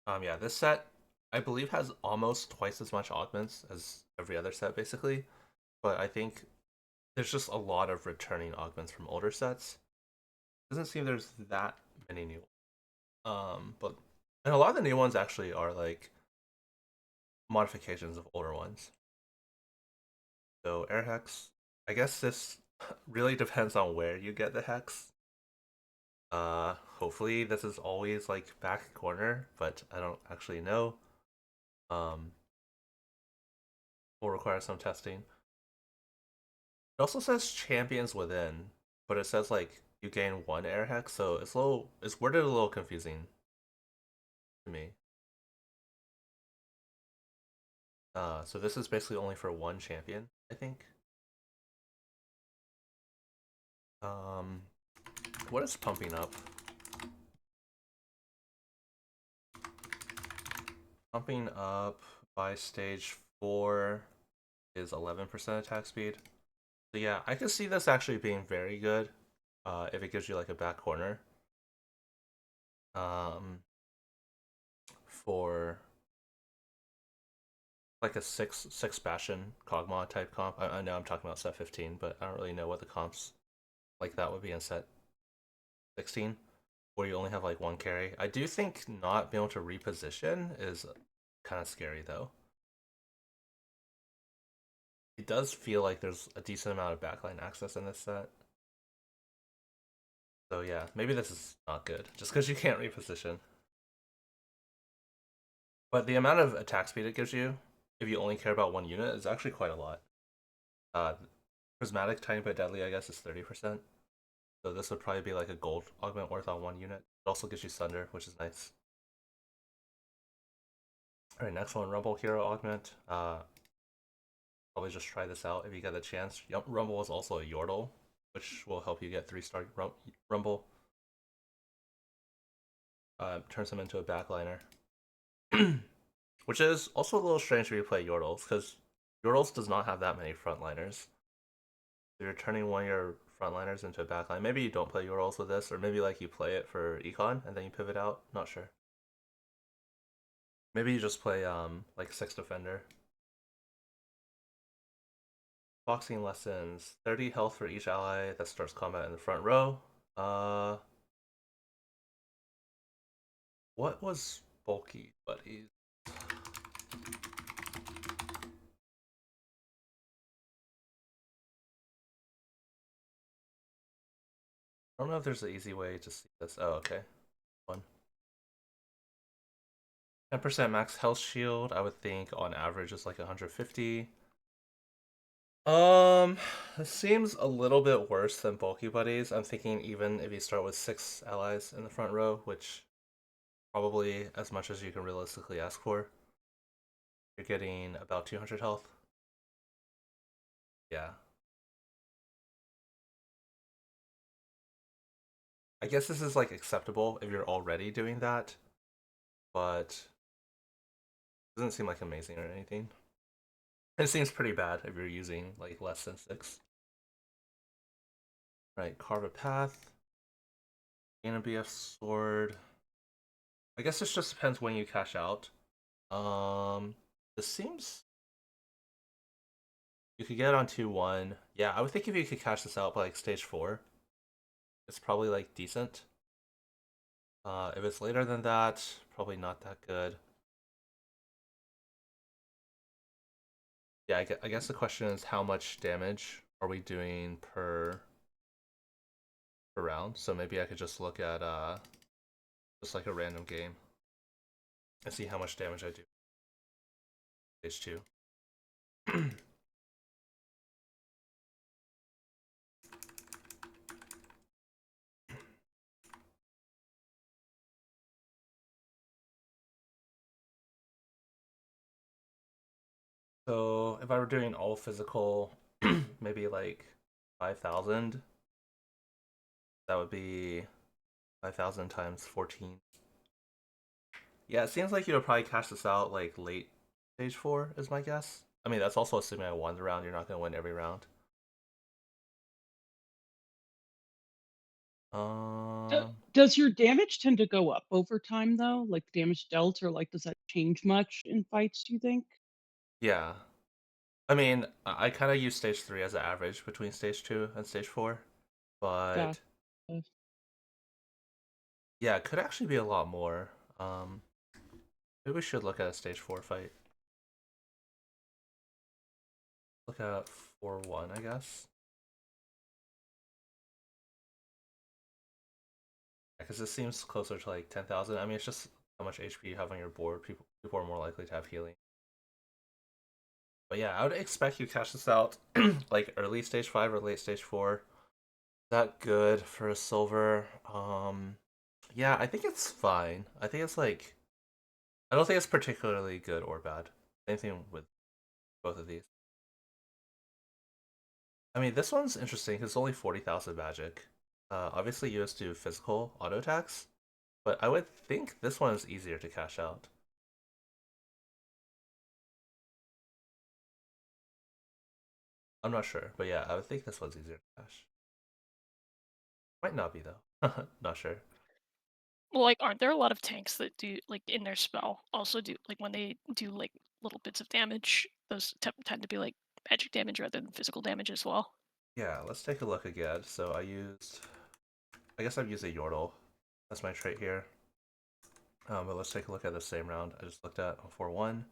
Yeah, this set I believe has almost twice as much augments as every other set, basically. But I think there's just a lot of returning augments from older sets. Doesn't seem there's that many new. But and a lot of the new ones actually are like modifications of older ones. So air hex, I guess this really depends on where you get the hex. Hopefully this is always like back corner, but I don't actually know. Um, will require some testing. It also says champions within, but it says like you gain one air hex, so it's worded a little confusing to me. So this is basically only for one champion, I think. Um, what is pumping up? Pumping up by stage 4 is 11% attack speed. So yeah, I can see this actually being very good if it gives you like a back corner. Um, for like a six Bastion Kog'Maw type comp. I know I'm talking about set 15, but I don't really know what the comps like that would be in set 16, where you only have like one carry. I do think not being able to reposition is kind of scary though. It does feel like there's a decent amount of backline access in this set. So yeah, maybe this is not good, just because you can't reposition. But the amount of attack speed it gives you, if you only care about one unit, is actually quite a lot. Uh, Prismatic Tiny Bit Deadly, I guess, is 30%. So this would probably be like a gold augment worth on one unit. It also gives you Sunder, which is nice. Alright, next one, Rumble Hero Augment. Probably just try this out if you get a chance. Yep, Rumble is also a Yordle, which will help you get 3-star Rumble. Turns him into a backliner. Which is also a little strange when you play Yordles, because Yordles does not have that many frontliners. You're turning one of your frontliners into a backline. Maybe you don't play Yordles with this, or maybe like you play it for econ and then you pivot out. Not sure. Maybe you just play like 6 defender. Boxing lessons. 30 health for each ally that starts combat in the front row. Uh what was bulky buddies? I don't know if there's an easy way to see this. Oh, okay. One. 10% max health shield, I would think on average is like 150. Um, it seems a little bit worse than bulky buddies. I'm thinking even if you start with 6 allies in the front row, which probably as much as you can realistically ask for, you're getting about 200 health. Yeah. I guess this is like acceptable if you're already doing that, but it doesn't seem like amazing or anything. It seems pretty bad if you're using like less than 6. Right, carve a path, gain a BF sword. I guess this just depends when you cash out. Um, this seems you could get on 2-1. Yeah, I would think if you could cash this out by like stage 4, it's probably like decent. If it's later than that, probably not that good. Yeah, I guess the question is how much damage are we doing per round? So maybe I could just look at just like a random game and see how much damage I do. Stage 2. So if I were doing all physical, maybe like 5,000, that would be 5,000 times 14. Yeah, it seems like you would probably cash this out like late stage 4 is my guess. I mean, that's also assuming I won the round. You're not going to win every round. So Um, Does your damage tend to go up over time though? Like damage dealt, or like does that change much in fights, do you think? Yeah. I mean, I kind of use stage 3 as an average between stage 2 and stage 4, Gotcha. but yeah, it could actually be a lot more. Um, Maybe we should look at a stage 4 fight. Look at 4-1, I guess. Because this seems closer to like 10,000. I mean, it's just how much HP you have on your board. People are more likely to have healing. But yeah, I would expect you cash this out like early stage 5 or late stage 4. That good for a silver. Yeah, I think it's fine. I think it's like I don't think it's particularly good or bad. Same thing with both of these. I mean, this one's interesting because it's only 40,000 magic. Obviously, you just do physical auto attacks, but I would think this one is easier to cash out. I'm not sure, but yeah, I would think this one's easier to cash. Might not be though. Not sure. Well, like, aren't there a lot of tanks that do like in their spell also do like when they do like little bits of damage? Those tend to be like magic damage rather than physical damage as well. Yeah, let's take a look again. So I guess I've used a Yordle. That's my trait here. But let's take a look at the same round I just looked at on 4-1.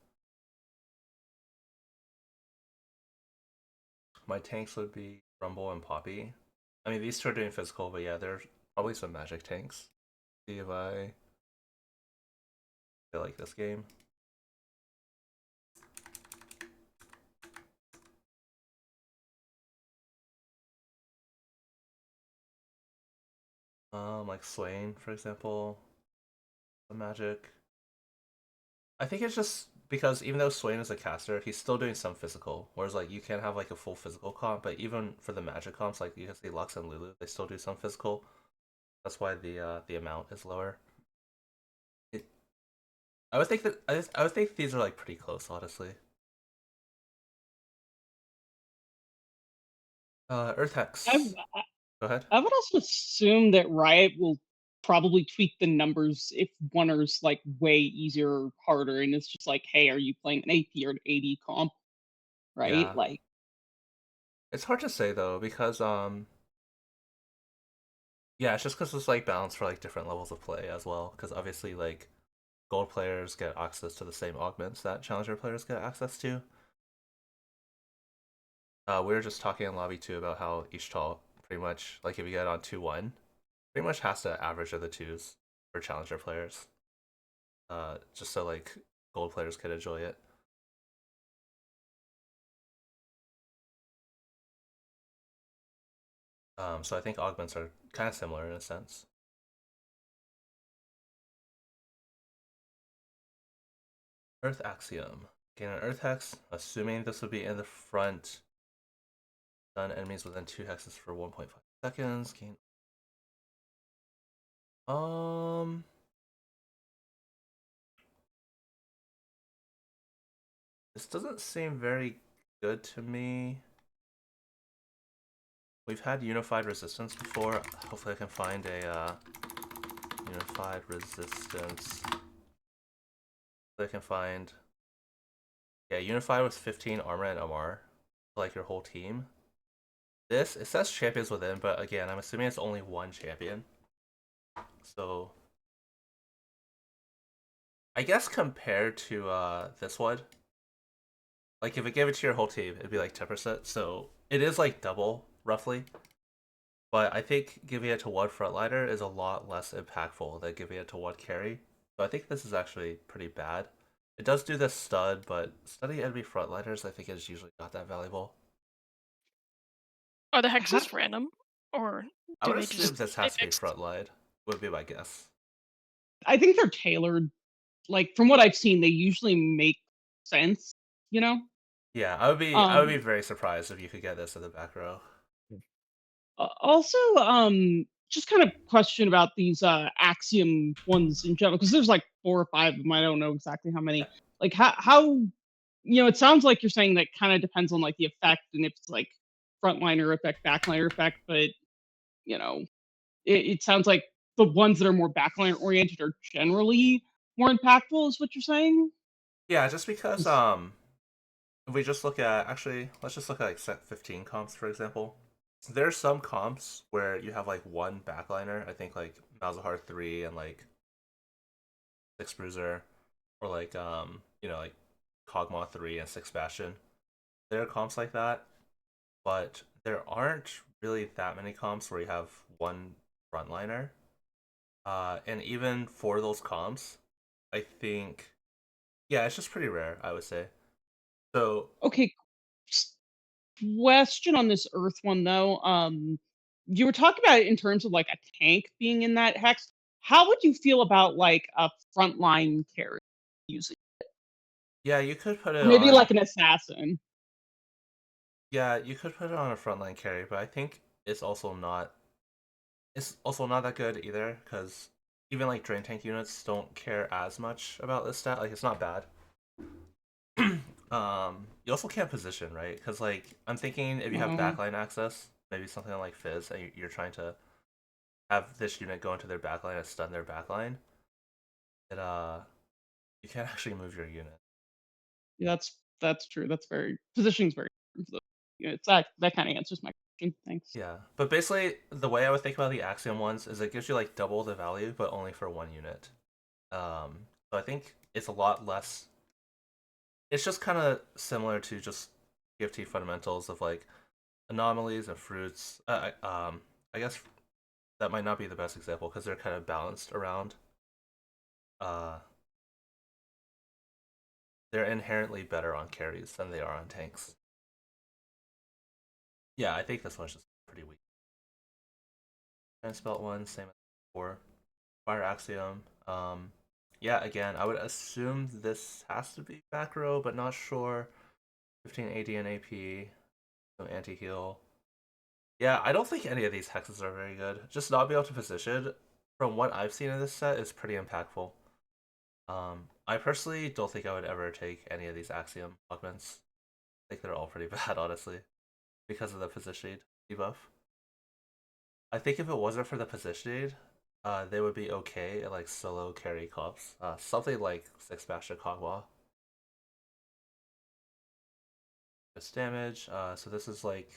My tanks would be Rumble and Poppy. I mean, these two are doing physical, but yeah, there's probably some magic tanks. See if I feel like this game. Like Swain, for example, the magic. I think it's just because even though Swain is a caster, he's still doing some physical. Whereas like you can't have like a full physical comp, but even for the magic comps, like you can see Lux and Lulu, they still do some physical. That's why the amount is lower. It, I would think that I would think these are like pretty close, honestly. Earth I Hex. Go ahead. I would also assume that Riot will probably tweak the numbers if one is like way easier or harder, and it's just like, hey, are you playing an AP or an AD comp, right? Yeah, Like, it's hard to say though because yeah, it's just because it's like balanced for like different levels of play as well. Because obviously like gold players get access to the same augments that challenger players get access to. We were just talking in lobby too about how each tall pretty much like if you get on 2-1, pretty much has to average of the twos for challenger players. Just so like gold players could enjoy it. So I think augments are kind of similar in a sense. Earth Axiom. Gain an Earth Hex, assuming this would be in the front. Stun enemies within 2 hexes for 1.5 seconds. Gain. Um, this doesn't seem very good to me. We've had unified resistance before. Hopefully I can find a unified resistance. Hopefully I can find... Yeah, unified with 15 armor and MR. Like your whole team. This, it says champions within, but again, I'm assuming it's only one champion. So, I guess compared to this one, like if it gave it to your whole team, it'd be like 10%. So, it is like double, roughly. But I think giving it to one frontliner is a lot less impactful than giving it to one carry. So I think this is actually pretty bad. It does do the stun, but stunning enemy frontliners I think is usually not that valuable. Are the how hexes random, or I do would they assume just this stay has to be fixed? frontline, would be my guess. I think they're tailored. Like from what I've seen, they usually make sense. You know. Yeah, I would be Um. very surprised if you could get this in the back row. Also, just kind of question about these Axiom ones in general, because there's like four or five of them. I don't know exactly how Yeah. many. Like it sounds like you're saying that kind of depends on like the effect and if it's like frontliner effect, backliner effect, but you know, it sounds like the ones that are more backline oriented are generally more impactful, is what you're saying? Yeah, just because if we just look at actually, let's just look at like set 15 comps for example. There's some comps where you have like one backliner. I think like Malzahar 3 and like Six Bruiser, or like like Kog'Maw 3 and Six Bastion. There are comps like that, but there aren't really that many comps where you have one frontliner. And even for those comps, I think yeah, it's just pretty rare, I would say. So Okay, question on this Earth one though. You were talking about it in terms of like a tank being in that hex. How would you feel about like a frontline carry using, yeah, you could put or it maybe on like an assassin? yeah, you could put it on a frontline carry, but I think it's also not that good either because even like drain tank units don't care as much about this stat. Like it's not bad. You also can't position, right? Because like I'm thinking if you have Oh, backline access, maybe something like Fizz, and you're trying to have this unit go into their backline and stun their backline, it you can't actually move your unit. yeah, that's true. That's very positioning's very important for the units. That kind of answers my question. Thanks. Yeah, but basically the way I would think about the Axiom ones is it gives you like double the value, but only for one unit. So I think it's a lot less. It's just kind of similar to just TFT fundamentals of like anomalies and fruits. I guess that might not be the best example because they're kind of balanced around. Uh, they're inherently better on carries than they are on tanks. Yeah, I think this one's just pretty weak. Transpelt one, same as before. Fire Axiom. Yeah, again, I would assume this has to be back row, but not sure. 15 AD and AP, no anti heal. Yeah, I don't think any of these hexes are very good. Just not being able to position, from what I've seen in this set, is pretty impactful. I personally don't think I would ever take any of these Axiom augments. I think they're all pretty bad, honestly, because of the positioning debuff. I think if it wasn't for the positioning, they would be okay at like solo carry comps. Something like Six Bastion Kog'Maw. This damage. So this is like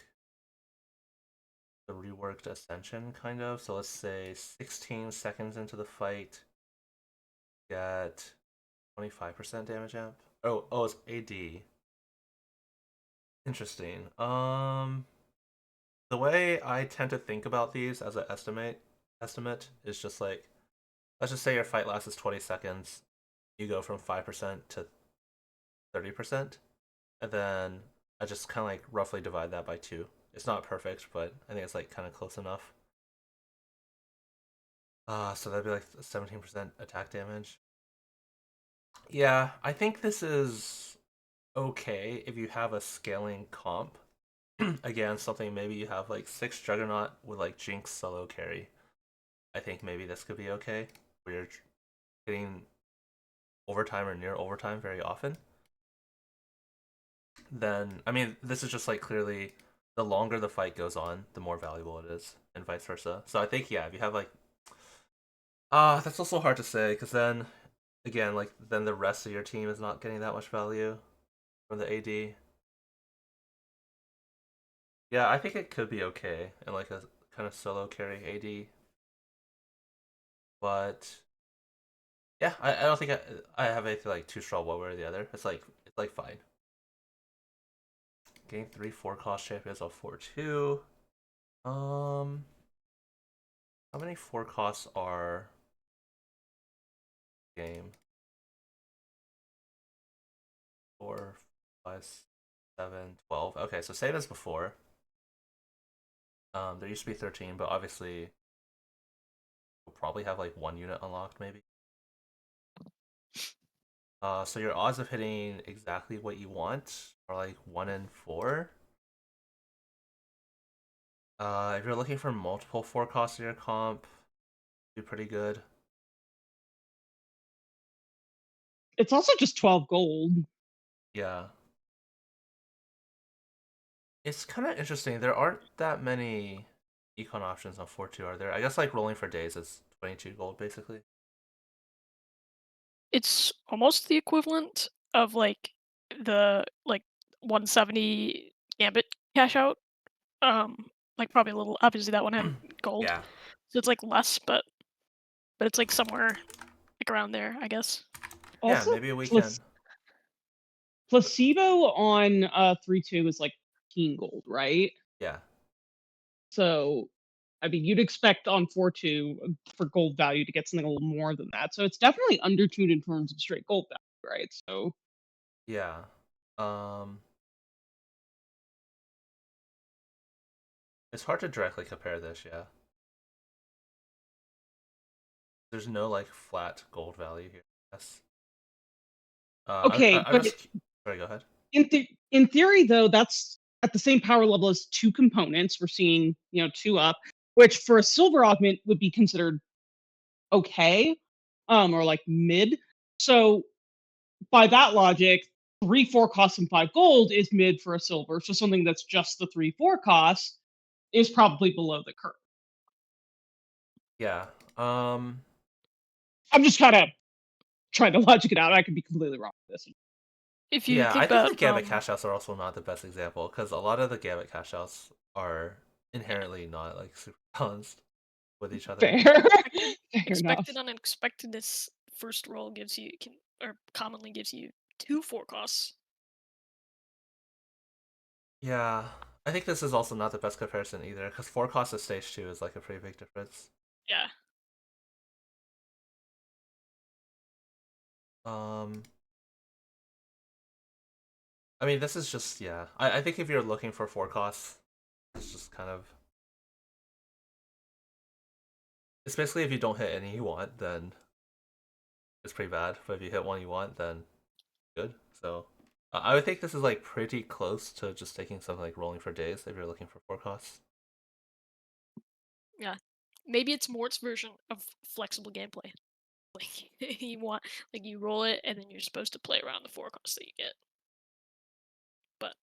the reworked Ascension, kind of. So let's say 16 seconds into the fight, get 25% damage amp. Oh, it's AD. Interesting. The way I tend to think about these as an estimate is just like, let's just say your fight lasts 20 seconds, you go from 5% to 30%, and then I just kind of like roughly divide that by 2. It's not perfect, but I think it's like kind of close enough. So that'd be like 17% attack damage. Yeah, I think this is okay if you have a scaling comp. Again, something maybe you have like 6 Juggernaut with like Jinx solo carry. I think maybe this could be okay. Where you're getting overtime or near overtime very often. Then, I mean, this is just like clearly the longer the fight goes on, the more valuable it is, and vice versa. So I think, yeah, if you have like that's also hard to say because then again, like then the rest of your team is not getting that much value from the AD. Yeah, I think it could be okay in like a kind of solo carry AD, but yeah, I don't think I have anything like too strong one way or the other. It's like fine. Game 3 4 cost champions on 4-2. Um, how many 4 costs are game? 4, 5, 7, 12. Okay, so same as before. There used to be 13, but obviously we'll probably have like one unit unlocked maybe. So your odds of hitting exactly what you want are like 1 in 4. If you're looking for multiple 4 costs in your comp, be pretty good. It's also just 12 gold. Yeah. It's kind of interesting. There aren't that many econ options on 4-2, are there? I guess like rolling for days is 22 gold basically. It's almost the equivalent of like the 170 Gambit cash out. Like probably a little. Obviously, that one had gold, Yeah. so it's like less, but it's like somewhere like around there, I guess. Yeah, Also, maybe we can. placebo on 3-2 is like 15 gold, right? Yeah. So, I mean, you'd expect on 4-2 for gold value to get something a little more than that. So it's definitely undertuned in terms of straight gold value, right? So Yeah. It's hard to directly compare this, yeah. There's no like flat gold value here. Yes. okay, I but just sorry, go ahead. in theory, though, that's at the same power level as two components. We're seeing, two up, which for a silver augment would be considered okay, or like mid. So by that logic, 3-4 costs and 5 gold is mid for a silver. So something that's just the 3-4 cost is probably below the curve. Yeah. I'm just kind of trying to logic it out. I could be completely wrong with this. If you Yeah, I think think the about Gambit cash outs are also not the best example because a lot of the Gambit cash outs are yeah, inherently not like super balanced with each other. Fair. expected Fair enough. expected unexpectedness first roll gives you can or commonly gives you 2-4 costs. Yeah, I think this is also not the best comparison either because 4 costs of stage 2 is like a pretty big difference. Yeah. Um, I mean, this is just, yeah. I think if you're looking for 4 costs, it's just kind of. Especially if you don't hit any you want, then it's pretty bad. But if you hit one you want, then good. So I would think this is like pretty close to just taking something like rolling for days if you're looking for 4 costs. Yeah. Maybe it's Mort's version of flexible gameplay. Like you want like you roll it and then you're supposed to play around the 4 costs that you get. But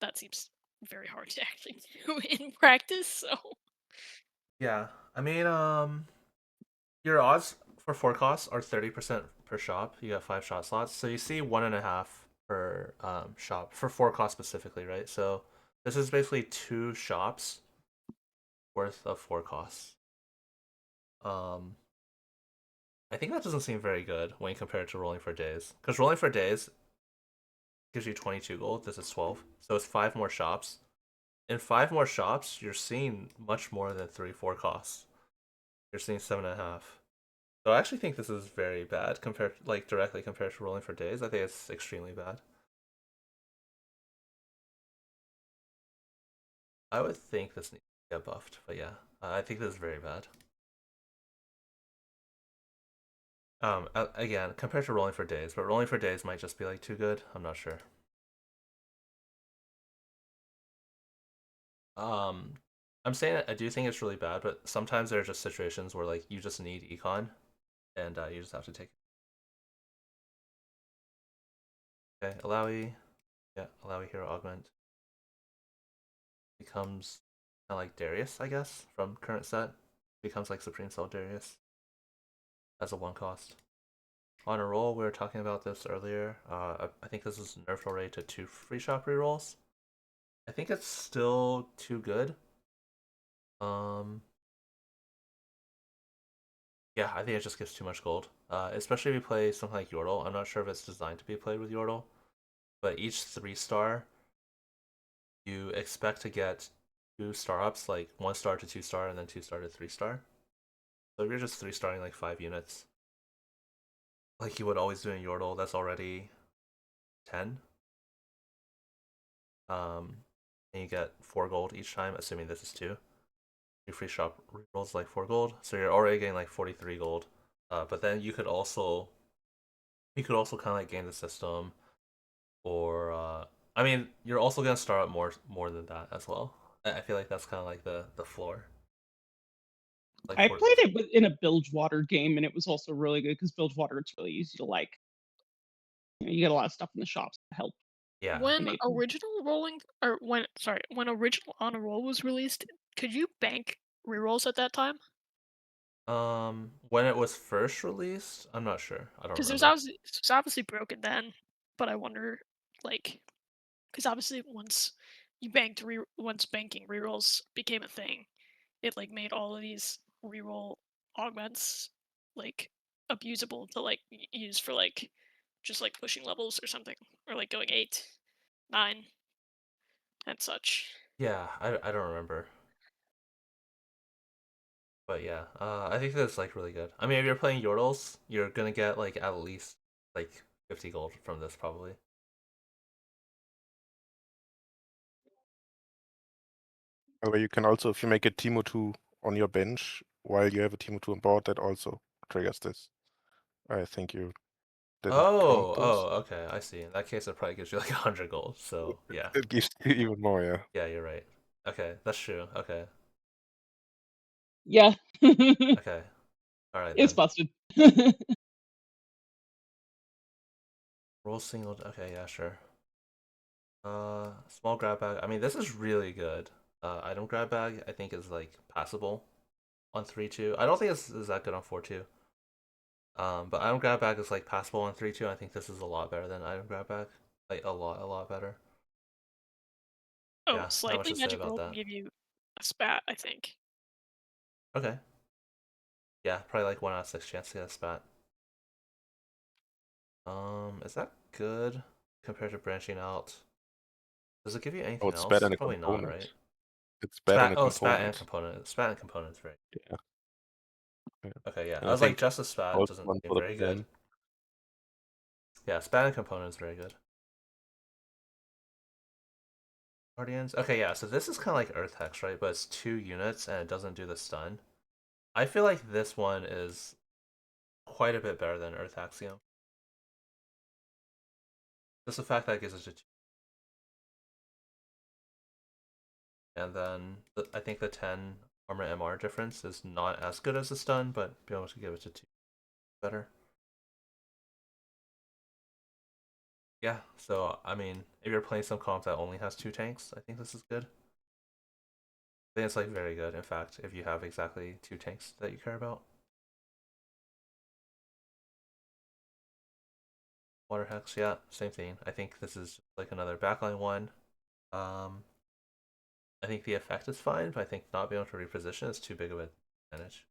that seems very hard to actually do in practice, so Yeah, I mean, your odds for 4 costs are 30% per shop. You got 5 shot slots, so you see 1.5 per shop for 4 costs specifically, right? So this is basically 2 shops worth of 4 costs. Um, I think that doesn't seem very good when compared to rolling for days, because rolling for days gives you 22 gold. This is 12, so it's 5 more shops. In 5 more shops, you're seeing much more than 3-4 costs. You're seeing 7.5. So I actually think this is very bad compared, like directly compared to rolling for days. I think it's extremely bad. I would think this needs to get buffed, but yeah, I think this is very bad. Again, compared to rolling for days, but rolling for days might just be like too good. I'm not sure. Um, I'm saying I do think it's really bad, but sometimes there are just situations where like you just need econ, and you just have to take it. Okay, Alawi, yeah, Alawi hero augment becomes kind of like Darius, I guess, from current set. Becomes like Supreme Soul Darius as a 1 cost. On a roll, we were talking about this earlier. I think this is nerfed already to 2 free shop rerolls. I think it's still too good. Um, yeah, I think it just gives too much gold. Especially if you play something like Yordle. I'm not sure if it's designed to be played with Yordle, but each 3-star, you expect to get 2 star ups, like 1 star to 2 star, and then 2 star to 3-star. So if you're just 3-starring like 5 units, like you would always do in Yordle, that's already 10. And you get 4 gold each time, assuming this is 2. Your free shop rolls like 4 gold, so you're already getting like 43 gold. But then you could also kind of like game the system, or I mean, you're also gonna start out more than that as well. I feel like that's kind of like the floor. Like I for played it in a Bilgewater game, and it was also really good because Bilgewater it's really easy to like. You get a lot of stuff in the shops to help yeah. when enable. original rolling or when original on a roll was released, could you bank rerolls at that time? When it was first released, I'm not sure. I don't Because remember. it's obviously broken then, but I wonder, like, because obviously once banking rerolls became a thing, it like made all of these reroll augments like abusable to like use for like just like pushing levels or something, or like going 8, 9, and such. Yeah, I don't remember. But yeah, I think that's like really good. I mean, if you're playing Yordles, you're gonna get like at least like 50 gold from this probably. However, you can also, if you make a Teemo 2 on your bench while you have a Teemo 2 on board, that also triggers this. I think you didn't count those. Okay, I see. In that case, it probably gives you like 100 gold. So yeah, It gives you even more, yeah. yeah, you're right. Okay, that's true. Okay, Yeah. okay, all right It's then. busted. Roll single. Okay, yeah, sure. Small grab bag. I mean, this is really good. Item grab bag, I think is like passable on 3-2. I don't think this is that good on 4-2. But item grab bag is like passable on 3-2. I think this is a lot better than item grab bag. Like a lot better. Oh, Yeah, not much slightly to say magic about roll can that. give you a spat, I think. Okay. Yeah, probably like 1 out of 6 chance to get a spat. Is that good compared to branching out? Does it give you Oh, anything it's better else? than a Probably not, component. right? It's better than Spat. a Oh, spat and component. component. Spat and component's very. Yeah. Yeah. Okay, yeah. And I I was like, think just a spat also doesn't one seem for the very good. plan. Yeah, spat and component is very good. Guardians. Okay, yeah. So this is kind of like Earth Hex, right? But it's 2 units and it doesn't do the stun. I feel like this one is quite a bit better than Earth Axiom. Just the fact that it gives it to two. And then I think the 10 armor MR difference is not as good as the stun, but be able to give it to 2 better. Yeah, so I mean, if you're playing some comp that only has 2 tanks, I think this is good. I think it's like very good, in fact, if you have exactly 2 tanks that you care about. Water Hex, yeah, same thing. I think this is like another backline one. Um, I think the effect is fine, but I think not being able to reposition is too big of an advantage.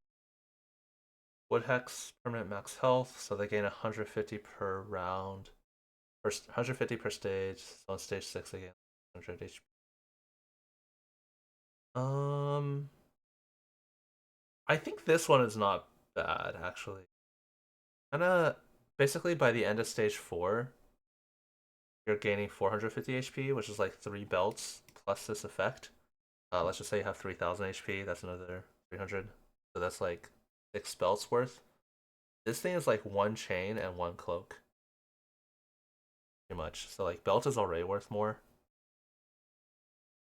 Wood Hex, permanent max health, so they gain 150 per round. 150 per stage, so on stage 6 again, 100 HP. Um, I think this one is not bad, actually. Kinda, basically by the end of stage 4, you're gaining 450 HP, which is like 3 belts plus this effect. Let's just say you have 3000 HP, that's another 300. So that's like 6 belts worth. This thing is like 1 chain and 1 cloak. Pretty much. So like belt is already worth more.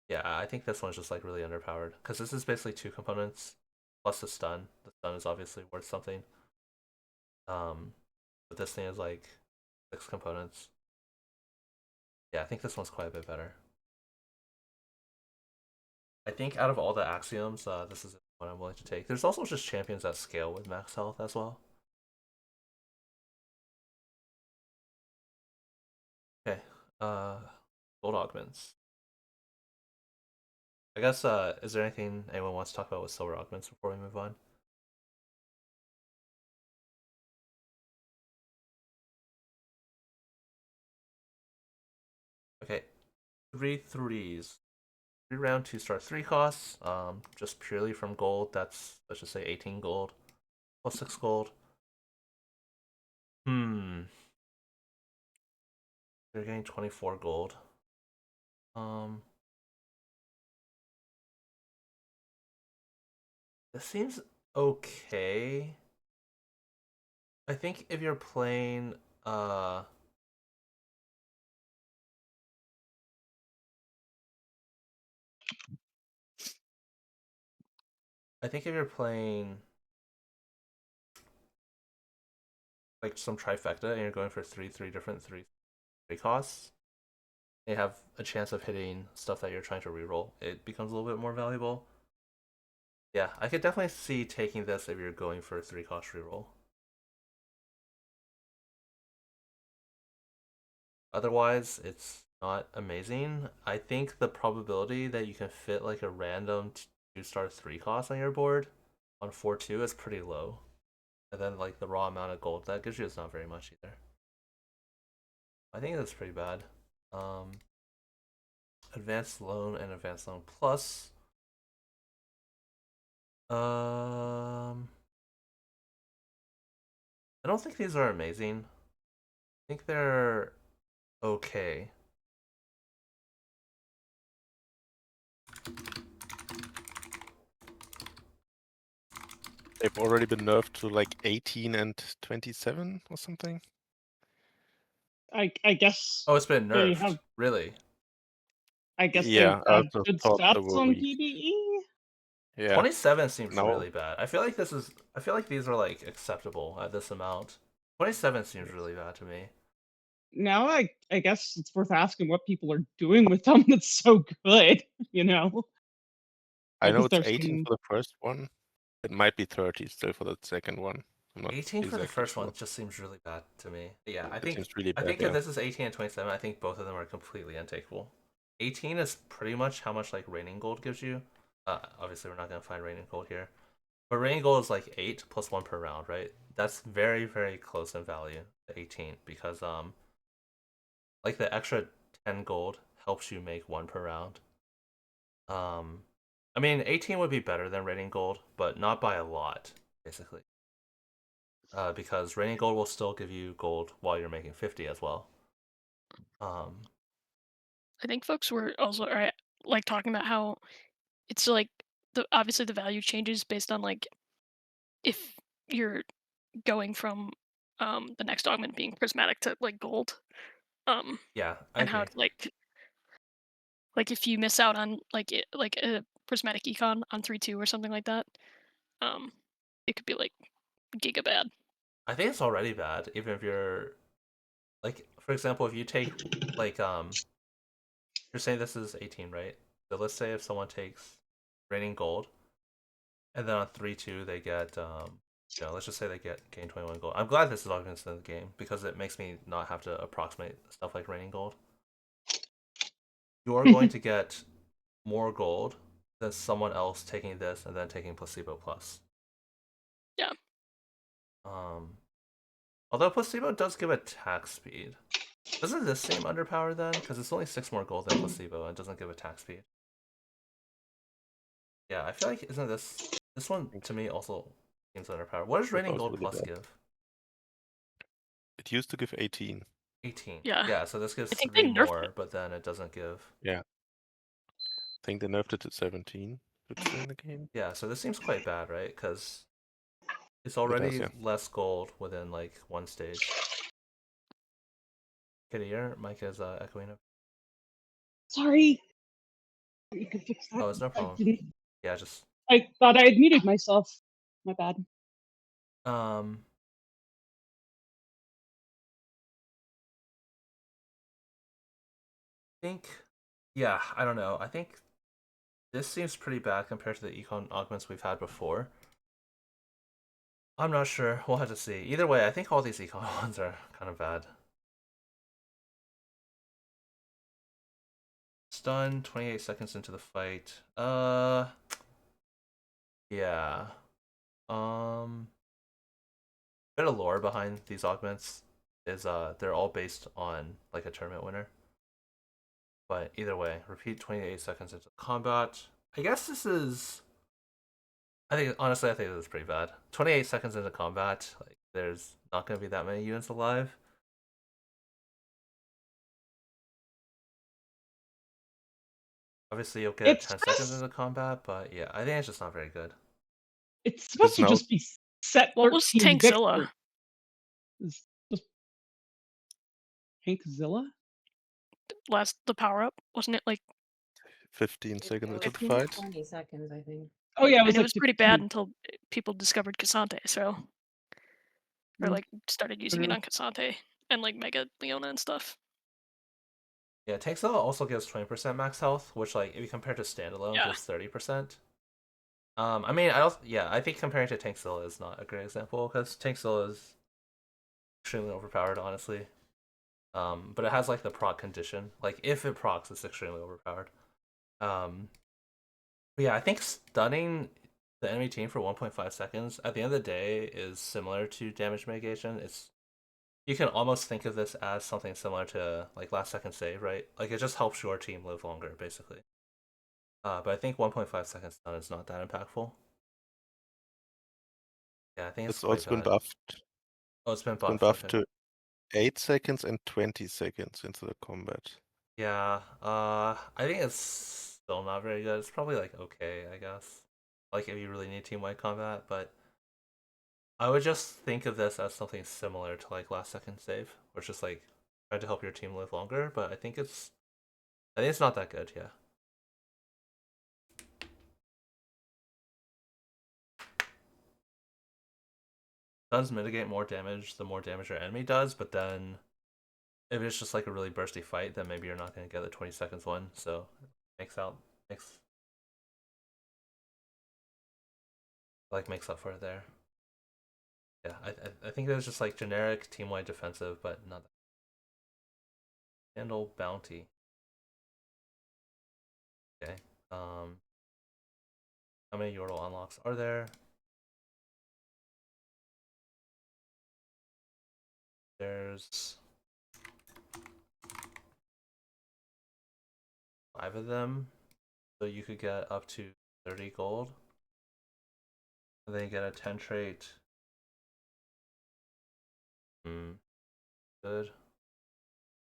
Yeah, I think this one's just like really underpowered. Because this is basically 2 components plus the stun. The stun is obviously worth something. Um, but this thing is like 6 components. Yeah, I think this one's quite a bit better. I think out of all the axioms, this is what I'm willing to take. There's also just champions that scale with max health as well. Okay, gold augments. I guess, is there anything anyone wants to talk about with silver augments before we move on? Okay, 3 3s. 3 round 2 star 3 costs. Just purely from gold. That's, let's just say 18 gold plus 6 gold. Hmm. They're getting 24 gold. Um, this seems okay. I think if you're playing, I think if you're playing like some trifecta and you're going for three different 3 costs, they have a chance of hitting stuff that you're trying to reroll. It becomes a little bit more valuable. Yeah, I could definitely see taking this if you're going for a 3-cost reroll. Otherwise, it's not amazing. I think the probability that you can fit like a random 2-star 3-cost on your board on 4-2 is pretty low. And then like the raw amount of gold that gives you is not very much either. I think that's pretty bad. Advanced loan and advanced loan plus. I don't think these are amazing. I think they're okay. They've already been nerfed to like 18 and 27 or something. I guess Oh, it's been they nerfed. have. Really? I guess Yeah, they've I had also good thought they stats were on weak. PvE. Yeah. 27 seems Now, really bad. I feel like these are like acceptable at this amount. 27 seems really bad to me. Now I guess it's worth asking what people are doing with them that's so good, you know? I know Because it's there's 18 some. for the first one. It might be 30 still for the second one. I'm not 18 for the exactly first sure. one just seems really bad to me. Yeah, It seems really I bad, think if yeah. this is 18 and 27, I think both of them are completely untakeable. 18 is pretty much how much like raining gold gives you. Obviously we're not gonna find raining gold here, but raining gold is like 8 plus 1 per round, right? That's very very close in value to 18 because like the extra 10 gold helps you make 1 per round. I mean 18 would be better than raining gold, but not by a lot, basically. Because raining gold will still give you gold while you're making 50 as well. I think folks were also like talking about how it's like obviously the value changes based on like if you're going from the next augment being prismatic to like gold. Yeah, I And how agree. it's like if you miss out on like a prismatic econ on 3-2 or something like that, um, it could be like giga bad. I think it's already bad, even if you're like, for example, if you take like you're saying this is 18, right? So let's say if someone takes raining gold, and then on 3-2 they get let's just say they gain 21 gold. I'm glad this is augments in the game because it makes me not have to approximate stuff like raining gold. You're going to get more gold than someone else taking this and then taking placebo plus. Yeah. Although placebo does give attack speed. Doesn't this seem underpowered then? Because it's only 6 more gold than placebo and doesn't give attack speed. Yeah, I feel like isn't this one to me also seems underpowered. What does That's raining also gold really plus bad. give? It used to give 18. 18. Yeah. Yeah, so this gives I think 3 they nerfed more, it. but then it doesn't give. Yeah. I think they nerfed it to 17. It's still in the game. Yeah, so this seems quite bad, right? Because it's It does, already yeah. less gold within like one stage. Kitty, your mic is echoing up. Sorry. You can fix that. Oh, it's no I problem. didn't. Yeah, just I thought I had muted myself. My bad. um. think, yeah, I don't know. I think this seems pretty bad compared to the econ augments we've had before. I'm not sure. We'll have to see. Either way, I think all these econ ones are kind of bad. Stun 28 seconds into the fight. Yeah. Bit of lore behind these augments is they're all based on like a tournament winner. But either way, repeat 28 seconds into combat. I guess this is I think honestly, I think this is pretty bad. 28 seconds into combat, like there's not gonna be that many units alive. Obviously, you'll get It's 10 seconds supposed, into combat, but yeah, I think it's just not very good. it's It is supposed to now just be set What was 13 Tankzilla victory. It's just Tankzilla? the power up? Wasn't it like 15 seconds into the 15? fight. 20 seconds, I think. Oh yeah, it was And it like was pretty bad 15. until people discovered Cassante, so or Mm. like started using it on Cassante and like Mega Leona and stuff. Yeah, Tankzilla also gives 20% max health, which like if you compare to standalone Yeah. gives 30%. I mean, I think comparing to Tankzilla is not a great example because Tankzilla is extremely overpowered, honestly. But it has like the proc condition. Like if it procs, it's extremely overpowered. But yeah, I think stunning the enemy team for 1.5 seconds at the end of the day is similar to damage mitigation. You can almost think of this as something similar to like last second save, right? Like it just helps your team live longer, basically. But I think 1.5 seconds stun is not that impactful. Yeah, I think it's It's quite also been bad. buffed. Oh, it's been It's been buffed. buffed Okay. to 8 seconds and 20 seconds into the combat. Yeah. I think it's still not very good. It's probably like okay, I guess. Like if you really need team-wide combat, but I would just think of this as something similar to like last second save, where it's just like trying to help your team live longer. But I think it's not that good. Yeah. Does mitigate more damage the more damage your enemy does, but then if it's just like a really bursty fight, then maybe you're not going to get the 20 seconds one. So makes out makes makes up for it there. Yeah, I think it was just like generic team wide defensive, but not that. Handle bounty. Okay. How many Yordle unlocks are there? There's 5 of them, so you could get up to 30 gold. And then you get a 10 trait. Good.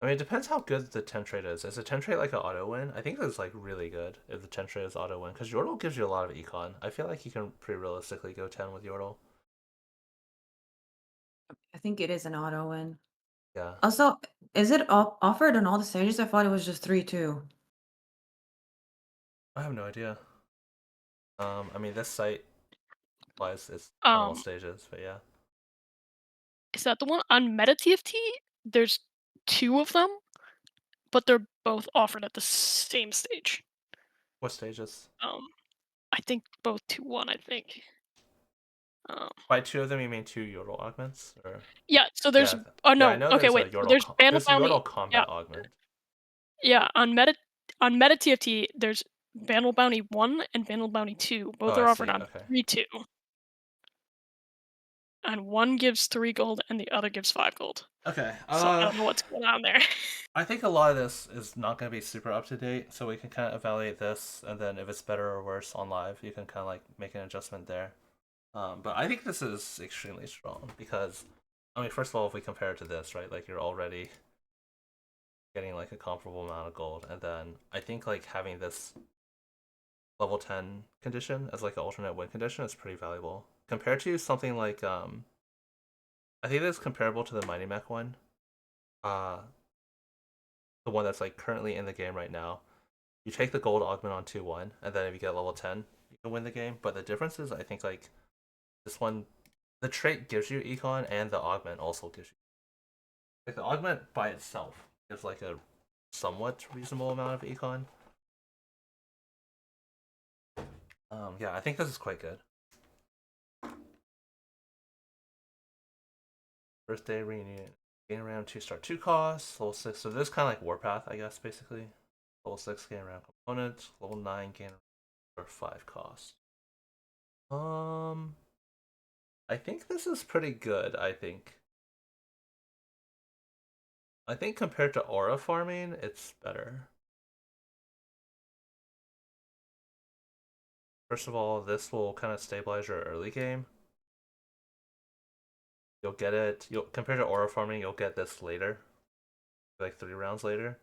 I mean, it depends how good the 10 trait is. Is a 10 trait like an auto win? I think that's like really good if the 10 trait is auto win, because Yordle gives you a lot of econ. I feel like you can pretty realistically go 10 with Yordle. I think it is an auto win. Yeah. Also, is it offered on all the stages? I thought it was just 3 too. I have no idea. I mean, this site applies it's on all Um, stages, but yeah. is that the one on MetaTFT? There's 2 of them, but they're both offered at the same stage. What stages? I think both 2-1. I think. By 2 of them, you mean 2 Yordle augments, or? Yeah. So there's. Yeah. Oh Yeah, I no. know Okay. there's a Wait. So there's Vandal there's a Bounty. Yordle Yeah. combat augment. Yeah. On MetaTFT, there's Vandal Bounty 1 and Vandal Bounty 2. Both Oh, are I offered see. on Okay. 3-2. And one gives 3 gold and the other gives 5 gold. Okay. So I don't know what's going on there. I think a lot of this is not going to be super up to date, so we can kind of evaluate this, and then if it's better or worse on live, you can kind of like make an adjustment there. But I think this is extremely strong because, I mean, first of all, if we compare it to this, right, like you're already getting like a comparable amount of gold, and then I think like having this level 10 condition as like an alternate win condition is pretty valuable compared to something like I think it's comparable to the Mighty Mech one. Uh, the one that's like currently in the game right now. You take the gold augment on 2-1, and then if you get level 10, you can win the game. But the difference is, I think, like, this one, the trait gives you econ, and the augment also gives you. Like, the augment by itself gives, like, a somewhat reasonable amount of econ. Yeah, I think this is quite good. Birthday reunion. Gain around 2-star 2 costs. Level 6. So this is kind of like Warpath, I guess, basically. Level 6 gain around component. Level 9 gain for 5 cost. I think this is pretty good, I think. I think compared to aura farming, it's better. First of all, this will kind of stabilize your early game. You'll get it, compared to aura farming, you'll get this later, like 3 rounds later.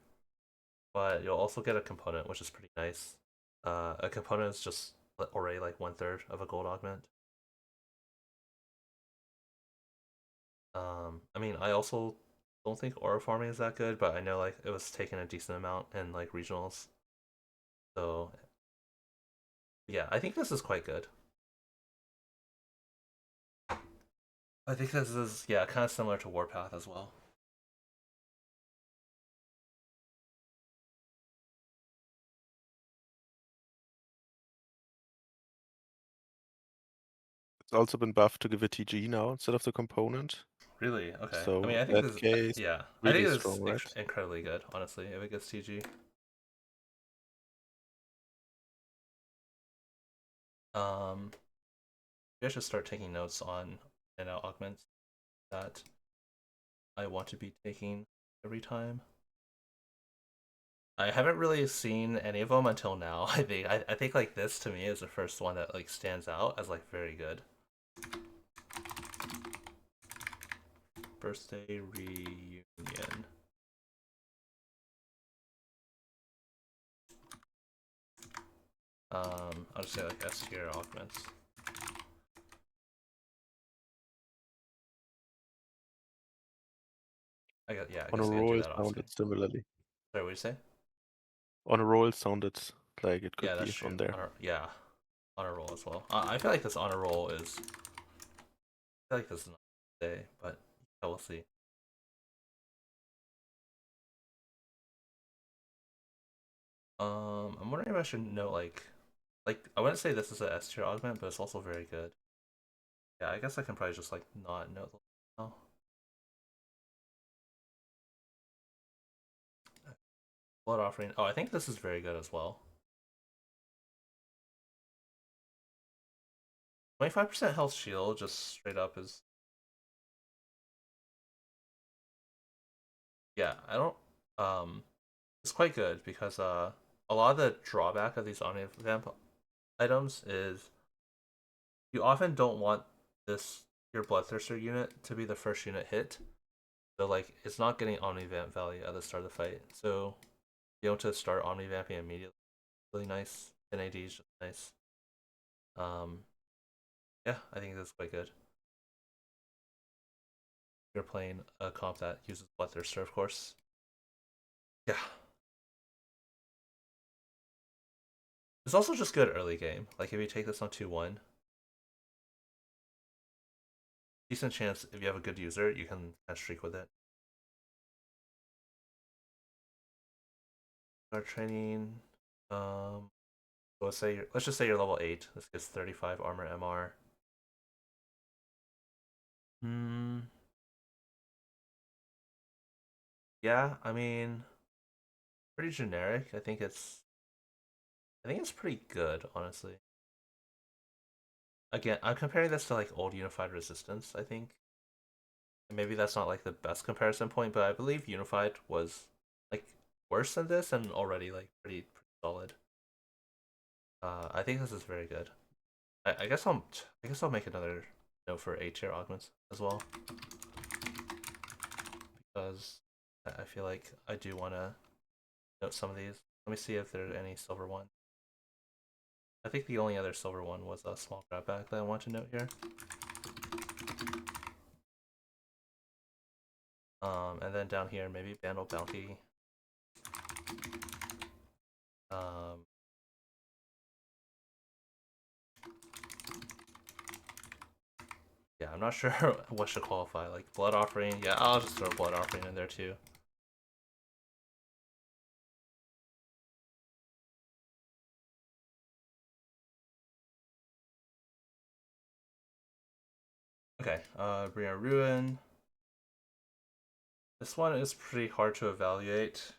But you'll also get a component, which is pretty nice. A component is just already like 1/3 of a gold augment. I mean, I also don't think aura farming is that good, but I know like it was taking a decent amount in like regionals. So yeah, I think this is quite good. I think this is, yeah, kind of similar to Warpath as well. It's also been buffed to give a TG now instead of the component. Really? Okay. So I mean, I in think that this. case, Yeah, I really think this strong, is right? incredibly good. Honestly, if it gets TG. Maybe I should start taking notes on augments that I want to be taking every time. I haven't really seen any of them until now. I think like this to me is the first one that like stands out as like very good. Birthday reunion. I'll just say like S tier augments. I guess On a I gotta do roll, it that honestly. sounded similarly. Sorry, what did you say? On a roll, it sounded like it could Yeah, that's be true. on there. Honor roll as well. I feel like this honor roll is. I feel like this is not today, but yeah, we'll see. I'm wondering if I should note like I wouldn't say this is a S tier augment, but it's also very good. Yeah, I guess I can probably just like not note the. Oh. Blood offering. Oh, I think this is very good as well. 25% health shield, just straight up is. Yeah, I don't. It's quite good because a lot of the drawback of these Omnivamp items is you often don't want your Bloodthirster unit to be the first unit hit. So like it's not getting Omnivamp value at the start of the fight. So you able to start Omnivamping immediately. Really nice. 10 AD is just nice. Yeah, I think that's quite good. You're playing a comp that uses Bloodthirster, of course. Yeah. It's also just good early game. Like if you take this on 2-1, decent chance if you have a good user, you can kind of streak with it. Start training. So let's just say you're level 8. This gets 35 armor MR. Yeah, I mean, pretty generic. I think it's pretty good, honestly. Again, I'm comparing this to like old Unified Resistance, I think. And maybe that's not like the best comparison point, but I believe Unified was like worse than this and already like pretty solid. I think this is very good. I guess I'll make another note for A tier augments as well, because I feel like I do want to note some of these. Let me see if there's any silver one. I think the only other silver one was a small grab bag that I want to note here. And then down here maybe Bandle Bounty. Yeah, I'm not sure what should qualify. Like Blood Offering. Yeah, I'll just throw Blood Offering in there too. Okay, Briar Ruin. This one is pretty hard to evaluate.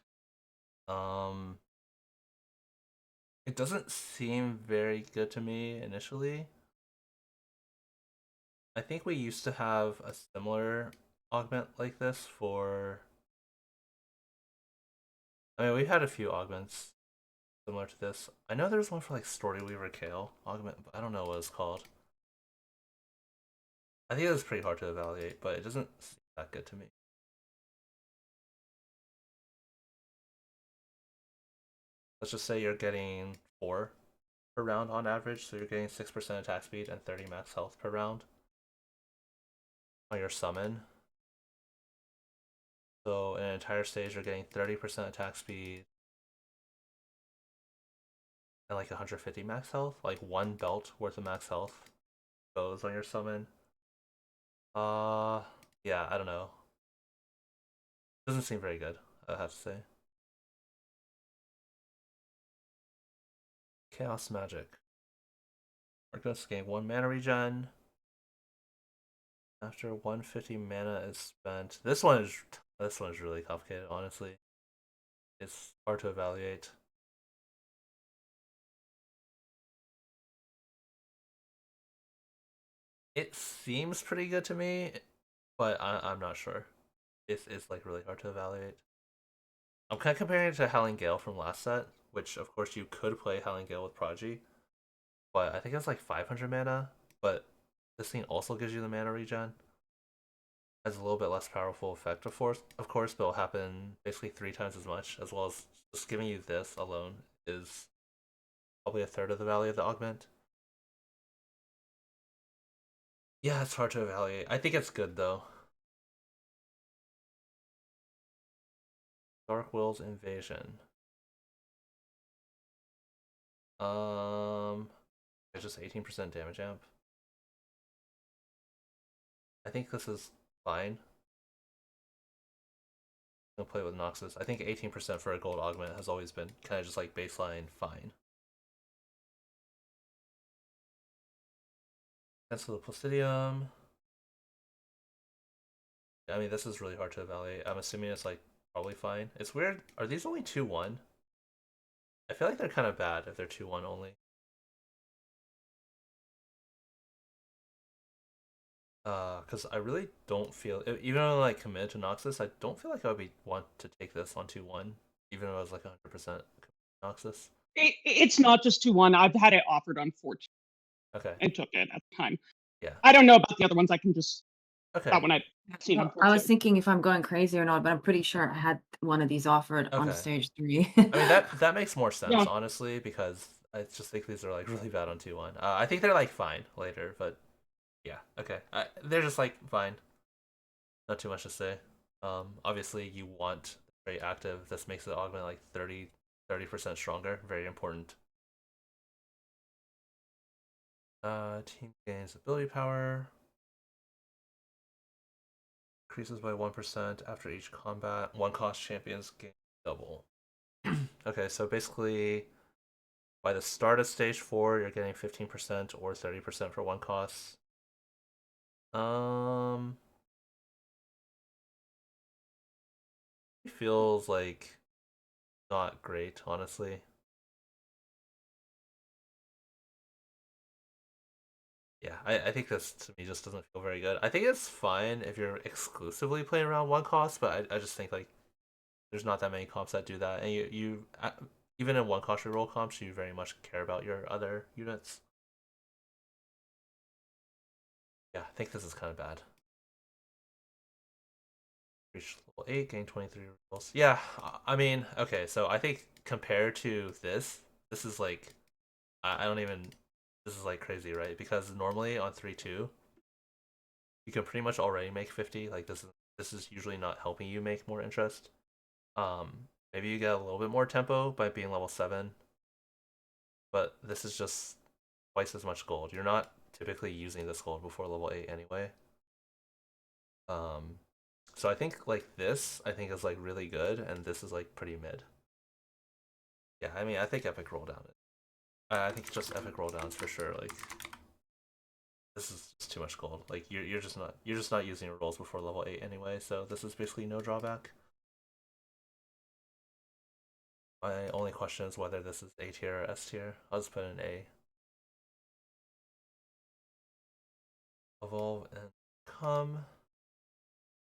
It doesn't seem very good to me initially. I think we used to have a similar augment like this for. I mean, we had a few augments similar to this. I know there's one for like Storyweaver Kale augment, but I don't know what it's called. I think it was pretty hard to evaluate, but it doesn't seem that good to me. Let's just say you're getting 4 per round on average, so you're getting 6% attack speed and 30 max health per round on your summon. So in an entire stage, you're getting 30% attack speed and like 150 max health. Like 1 belt worth of max health goes on your summon. Yeah, I don't know. Doesn't seem very good, I have to say. Chaos Magic. We're going to gain 1 mana regen. After 150 mana is spent. This one is really complicated, honestly. It's hard to evaluate. It seems pretty good to me, but I'm not sure. It's like really hard to evaluate. I'm kind of comparing it to Howling Gale from last set, which of course you could play Howling Gale with Prodigy, but I think it's like 500 mana. But this thing also gives you the mana regen. Has a little bit less powerful effect, of course, but it'll happen basically 3 times as much, as well as just giving you this alone is probably a third of the value of the augment. Yeah, it's hard to evaluate. I think it's good though. Dark Will's Invasion. It's just 18% damage amp. I think this is fine. I'm gonna play with Noxus. I think 18% for a gold augment has always been kind of just like baseline fine. Cancel the Placidium. I mean, this is really hard to evaluate. I'm assuming it's like probably fine. It's weird. Are these only 2-1? I feel like they're kind of bad if they're 2-1 only. Because I really don't feel, even though I like committed to Noxus, I don't feel like I would want to take this on 2-1, even though I was like 100% Noxus. It's not just 2-1. I've had it offered on 4-2. Okay. And took it at the time. Yeah. I don't know about the other ones. I can just Okay. that one I've seen on 4-2. I was thinking if I'm going crazy or not, but I'm pretty sure I had one of these offered on Okay. stage 3. I mean that makes more sense, Yeah. honestly, because I just think these are like really bad on 2-1. I think they're like fine later, but yeah, okay. They're just like fine. Not too much to say. Obviously you want very active. This makes the augment like 30% stronger. Very important. Team gains ability power. Increases by 1% after each combat. 1-cost champions gain double. Okay, so basically by the start of stage 4, you're getting 15% or 30% for 1 cost. It feels like not great, honestly. Yeah, I think this to me just doesn't feel very good. I think it's fine if you're exclusively playing around 1 cost, but I just think like there's not that many comps that do that, and you even in 1 cost reroll comps, you very much care about your other units. Yeah, I think this is kind of bad. Reach level 8, gain 23 rolls. Yeah, I mean, okay, so I think compared to this is like, I don't even, this is like crazy, right? Because normally on 3-2, you can pretty much already make 50. Like this is usually not helping you make more interest. Maybe you get a little bit more tempo by being level 7, but this is just twice as much gold. You're not typically using this gold before level 8 anyway. So I think like this, I think is like really good, and this is like pretty mid. Yeah, I mean, I think epic roll down. I think just epic roll downs for sure. Like this is just too much gold. Like you're just not using your rolls before level 8 anyway. So this is basically no drawback. My only question is whether this is A tier or S tier. I'll just put in A. Evolve and come.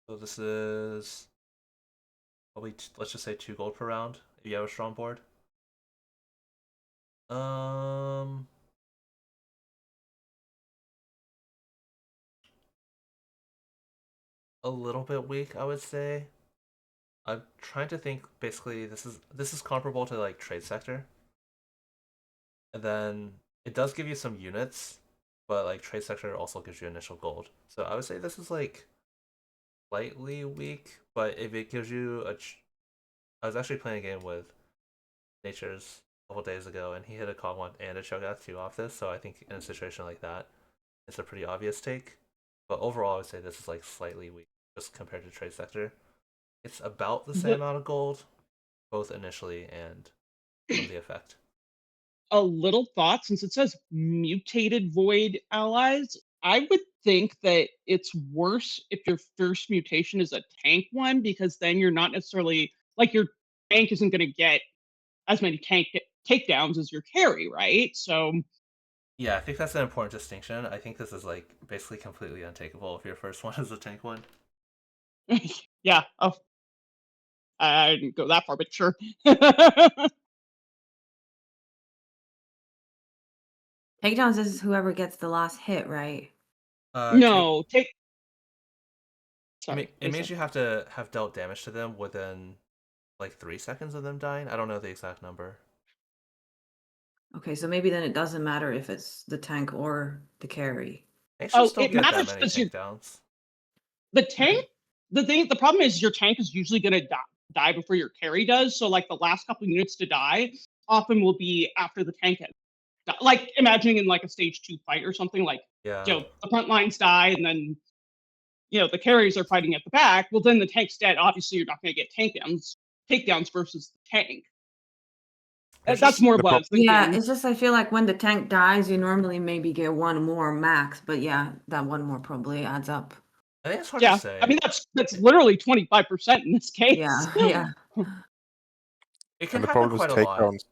So this is probably let's just say 2 gold per round if you have a strong board. A little bit weak, I would say. I'm trying to think. Basically, this is comparable to like Trade Sector, and then it does give you some units, but like Trade Sector also gives you initial gold. So I would say this is like slightly weak, but if it gives you I was actually playing a game with Nature's a couple days ago, and he hit a Kog'Maw and a Cho'Gath 2 off this. So I think in a situation like that, it's a pretty obvious take. But overall, I would say this is like slightly weak just compared to Trade Sector. It's about the same amount of gold, both initially and from the effect. A little thought, since it says mutated void allies, I would think that it's worse if your first mutation is a tank one, because then you're not necessarily like your tank isn't going to get as many takedowns as your carry, right? So Yeah, I think that's an important distinction. I think this is like basically completely untakeable if your first one is a tank one. yeah, oh, I didn't go that far, but sure. Takedowns is whoever gets the last hit, right? Take No, take. Sorry, it Aesah. means you have to have dealt damage to them within like 3 seconds of them dying. I don't know the exact number. Okay, so maybe then it doesn't matter if it's the tank or the carry. Tanks Oh, just don't it get that matters many because takedowns. the tank. The problem is your tank is usually going to die before your carry does. So like the last couple units to die often will be after the tank has died. Like imagining in like a stage 2 fight or something, like Yeah. the front lines die and then the carries are fighting at the back. Well, then the tank's dead. Obviously, you're not going to get takedowns versus the tank. It's That's just more The what I prob- was Yeah, thinking. it's just I feel like when the tank dies, you normally maybe get one more max, but yeah, that one more probably adds up. I think it's hard to Yeah, I say. mean that's literally 25% in this case. Yeah, yeah. It can and the happen problem is quite a lot. takedowns.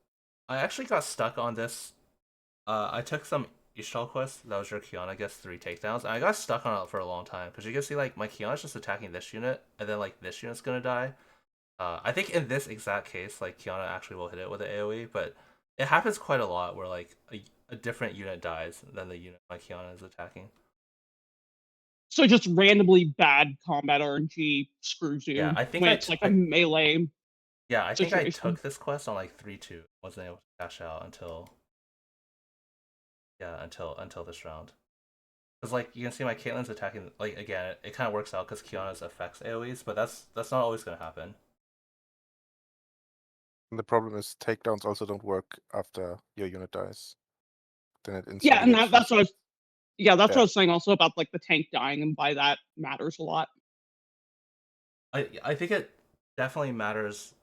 I actually got stuck on this. I took some Ishtal quest that was your Kiana gets 3 takedowns, and I got stuck on it for a long time because you can see like my Kiana's just attacking this unit, and then like this unit's gonna die. I think in this exact case, like Kiana actually will hit it with an AoE, but it happens quite a lot where like a different unit dies than the unit my Kiana is attacking. So just randomly bad combat RNG screws Yeah, you I think when it's like a melee I think I situation. took this quest on like 3-2. Wasn't able to cash out until until this round. Because like you can see my Caitlyn's attacking like again, it kind of works out because Kiana's affects AoEs, but that's not always gonna happen. And the problem is takedowns also don't work after your unit dies. Then it Yeah, instantly and gets that's what I reset. was. Yeah, that's what Yeah. I was saying also about like the tank dying, and why that matters a lot. I think it definitely matters.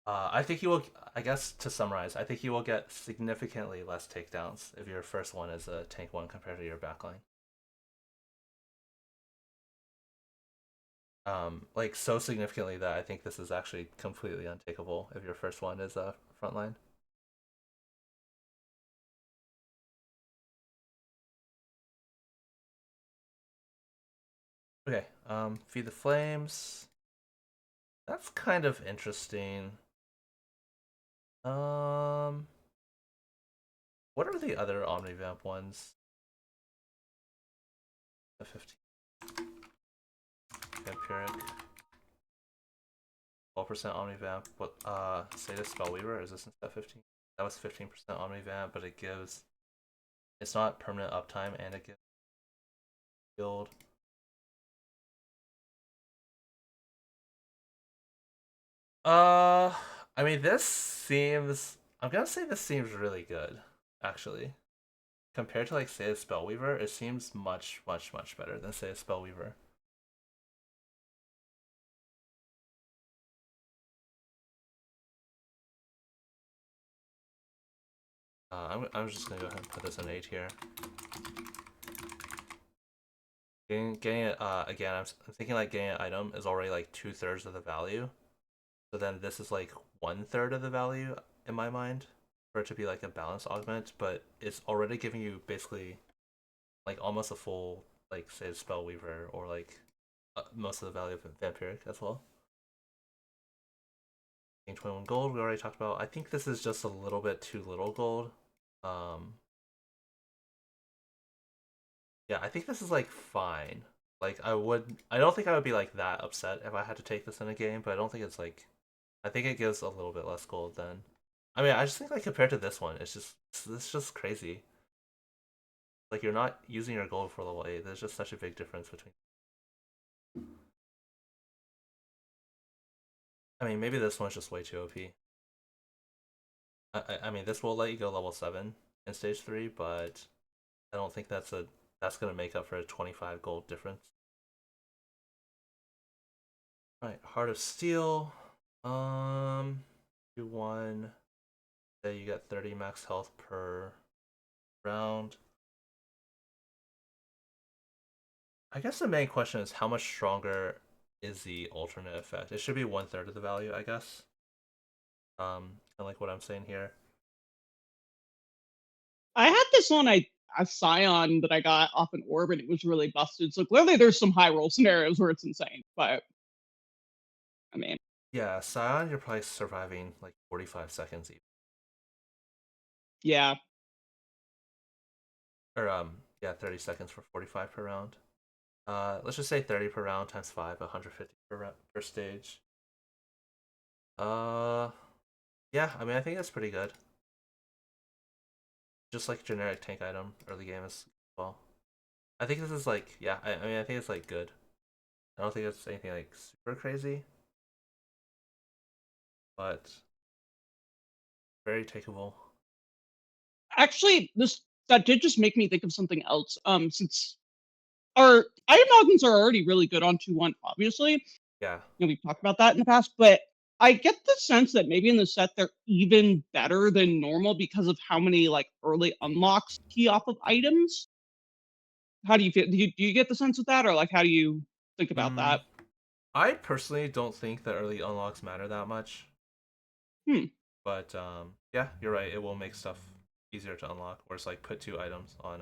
I think you will. I guess to summarize, I think you will get significantly less takedowns if your first one is a tank one compared to your backline. Like so significantly that I think this is actually completely untakeable if your first one is a frontline. Okay, Feed the Flames. That's kind of interesting. What are the other Omnivamp ones? F15. Vampiric. 12% Omnivamp. What say this Spellweaver? Is this in step 15? That was 15% Omnivamp, but it gives it's not permanent uptime and it gives build. I mean this seems I'm gonna say this seems really good, actually. Compared to like say a Spellweaver, it seems much better than say a Spellweaver. I'm just gonna go ahead and put this in 8 here. Getting it again. I'm thinking like getting an item is already like 2/3 of the value, so then this is like 1/3 of the value in my mind for it to be like a balanced augment, but it's already giving you basically like almost a full like say Spellweaver or like most of the value of Vampiric as well. 21 gold we already talked about. I think this is just a little bit too little gold. Um, yeah, I think this is like fine. Like I don't think I would be like that upset if I had to take this in a game, but I don't think it's like, I think it gives a little bit less gold than, I mean, I just think like compared to this one, it's just crazy. Like you're not using your gold for level 8. There's just such a big difference between. I mean, maybe this one's just way too OP. I mean, this will let you go level 7 in stage 3, but I don't think that's gonna make up for a 25 gold difference. Alright, Heart of Steel. You won. Say you get 30 max health per round. I guess the main question is how much stronger is the alternate effect? It should be 1/3 of the value, I guess. Kind of like what I'm saying here. I had this on a Scion that I got off an orb, and it was really busted. So clearly, there's some high roll scenarios where it's insane. But I mean, Yeah, Scion, you're probably surviving like 45 seconds even. yeah. Or yeah, 30 seconds for 45 per round. Let's just say 30 per round times 5, 150 per stage. Yeah, I mean I think that's pretty good. Just like generic tank item early game as well. I think this is like, yeah, I mean I think it's like good. I don't think it's anything like super crazy, but very takeable. Actually, that did just make me think of something else. Since our item augments are already really good on 2-1, obviously. Yeah. We've talked about that in the past, but I get the sense that maybe in the set they're even better than normal because of how many like early unlocks key off of items. How do you feel? Do you get the sense of that, or like how do you think about that? I personally don't think that early unlocks matter that much. But yeah, you're right. It will make stuff easier to unlock. Or it's like put 2 items on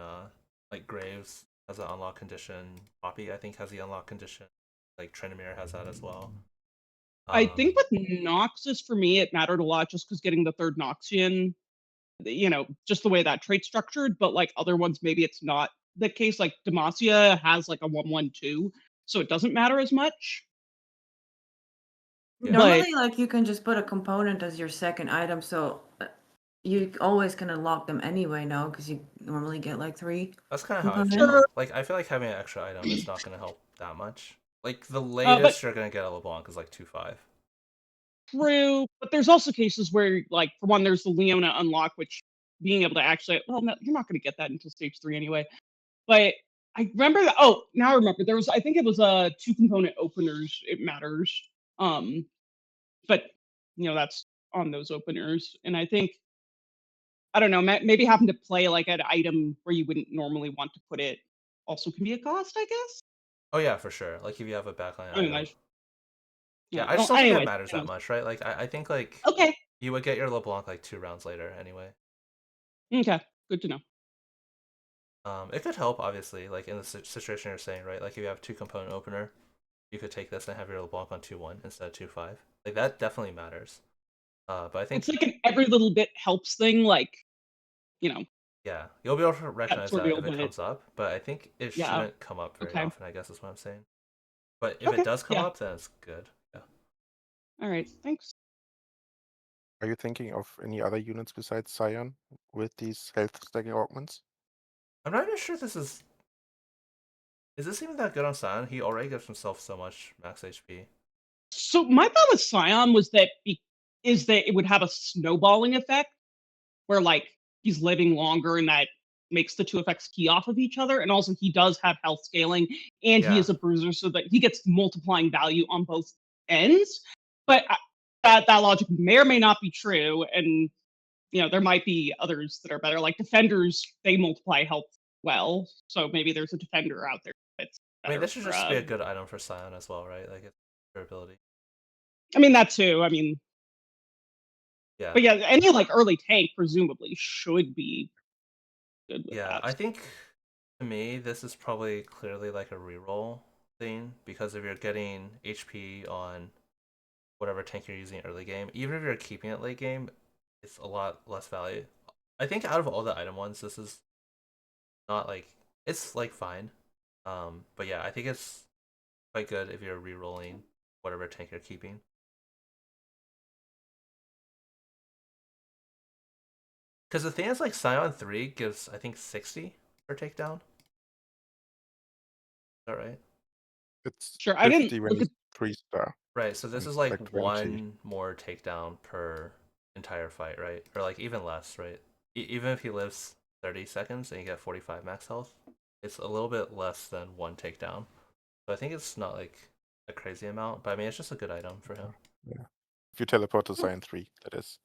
like Graves has an unlock condition. Poppy I think has the unlock condition. Like Trinamir has that as well. I think with Noxus for me it mattered a lot just because getting the 3rd Noxian, just the way that trait's structured. But like other ones, maybe it's not the case. Like Demacia has like a 1/1/2, so it doesn't matter as much. Yeah. Normally, like you can just put a component as your second item, so you always can unlock them anyway. No, because you normally get like 3. That's kind of how I components. feel. Like I feel like having an extra item is not going to help that much. Like the latest you're going to get a LeBlanc is like 2/5. True, but there's also cases where, like, for one, there's the Leona unlock, which being able to actually, well, no, you're not going to get that until stage 3 anyway. But I remember that. Oh, now I remember. There was, I think it was 2-component openers. It matters. But that's on those openers, and I think I don't know. Maybe having to play like an item where you wouldn't normally want to put it also can be a cost, I guess. Oh yeah, for sure. Like if you have a backline I mean, item. yeah, I just don't think anyway, it matters that much, right? Like I think like okay, you would get your LeBlanc like 2 rounds later anyway. okay, good to know. It could help obviously, like in the situation you're saying, right? Like if you have 2-component opener, you could take this and have your LeBlanc on 2/1 instead of 2/5. Like that definitely matters. But I think it's like an every little bit helps thing, like yeah, you'll be able to recognize that real, if it comes up, but I think it yeah, shouldn't come up very okay. often, I guess is what I'm saying. But if Okay, it does come yeah. up, then it's good. Yeah. All right, thanks. Are you thinking of any other units besides Scion with these health stacking augments? I'm not even sure this is this even that good on Scion? He already gives himself so much max HP. So my thought with Scion was that it would have a snowballing effect where like he's living longer and that makes the 2 effects key off of each other. And also he does have health scaling and he Yeah. is a bruiser, so that he gets multiplying value on both ends. But that logic may or may not be true. And there might be others that are better. Like defenders, they multiply health well. So maybe there's a defender out there that's I mean, better this should for, just be a good item for Scion as well, right? Like it's durability. I mean, that too. I mean, yeah. But yeah, any like early tank presumably should be good with Yeah, that. I think to me this is probably clearly like a reroll thing because if you're getting HP on whatever tank you're using early game, even if you're keeping it late game, it's a lot less value. I think out of all the item ones, this is not like it's like fine. But yeah, I think it's quite good if you're rerolling whatever tank you're keeping. Because the thing is, like Scion 3 gives I think 60 per takedown. Is that right? It's Sure, I didn't 50 when look he's at 3-star. Right, so this and is like 20. 1 more takedown per entire fight, right? Or like even less, right? Even if he lives 30 seconds and you get 45 max health, it's a little bit less than 1 takedown. So I think it's not like a crazy amount, but I mean it's just a good item for him. Yeah. If you teleport to Scion 3, that is.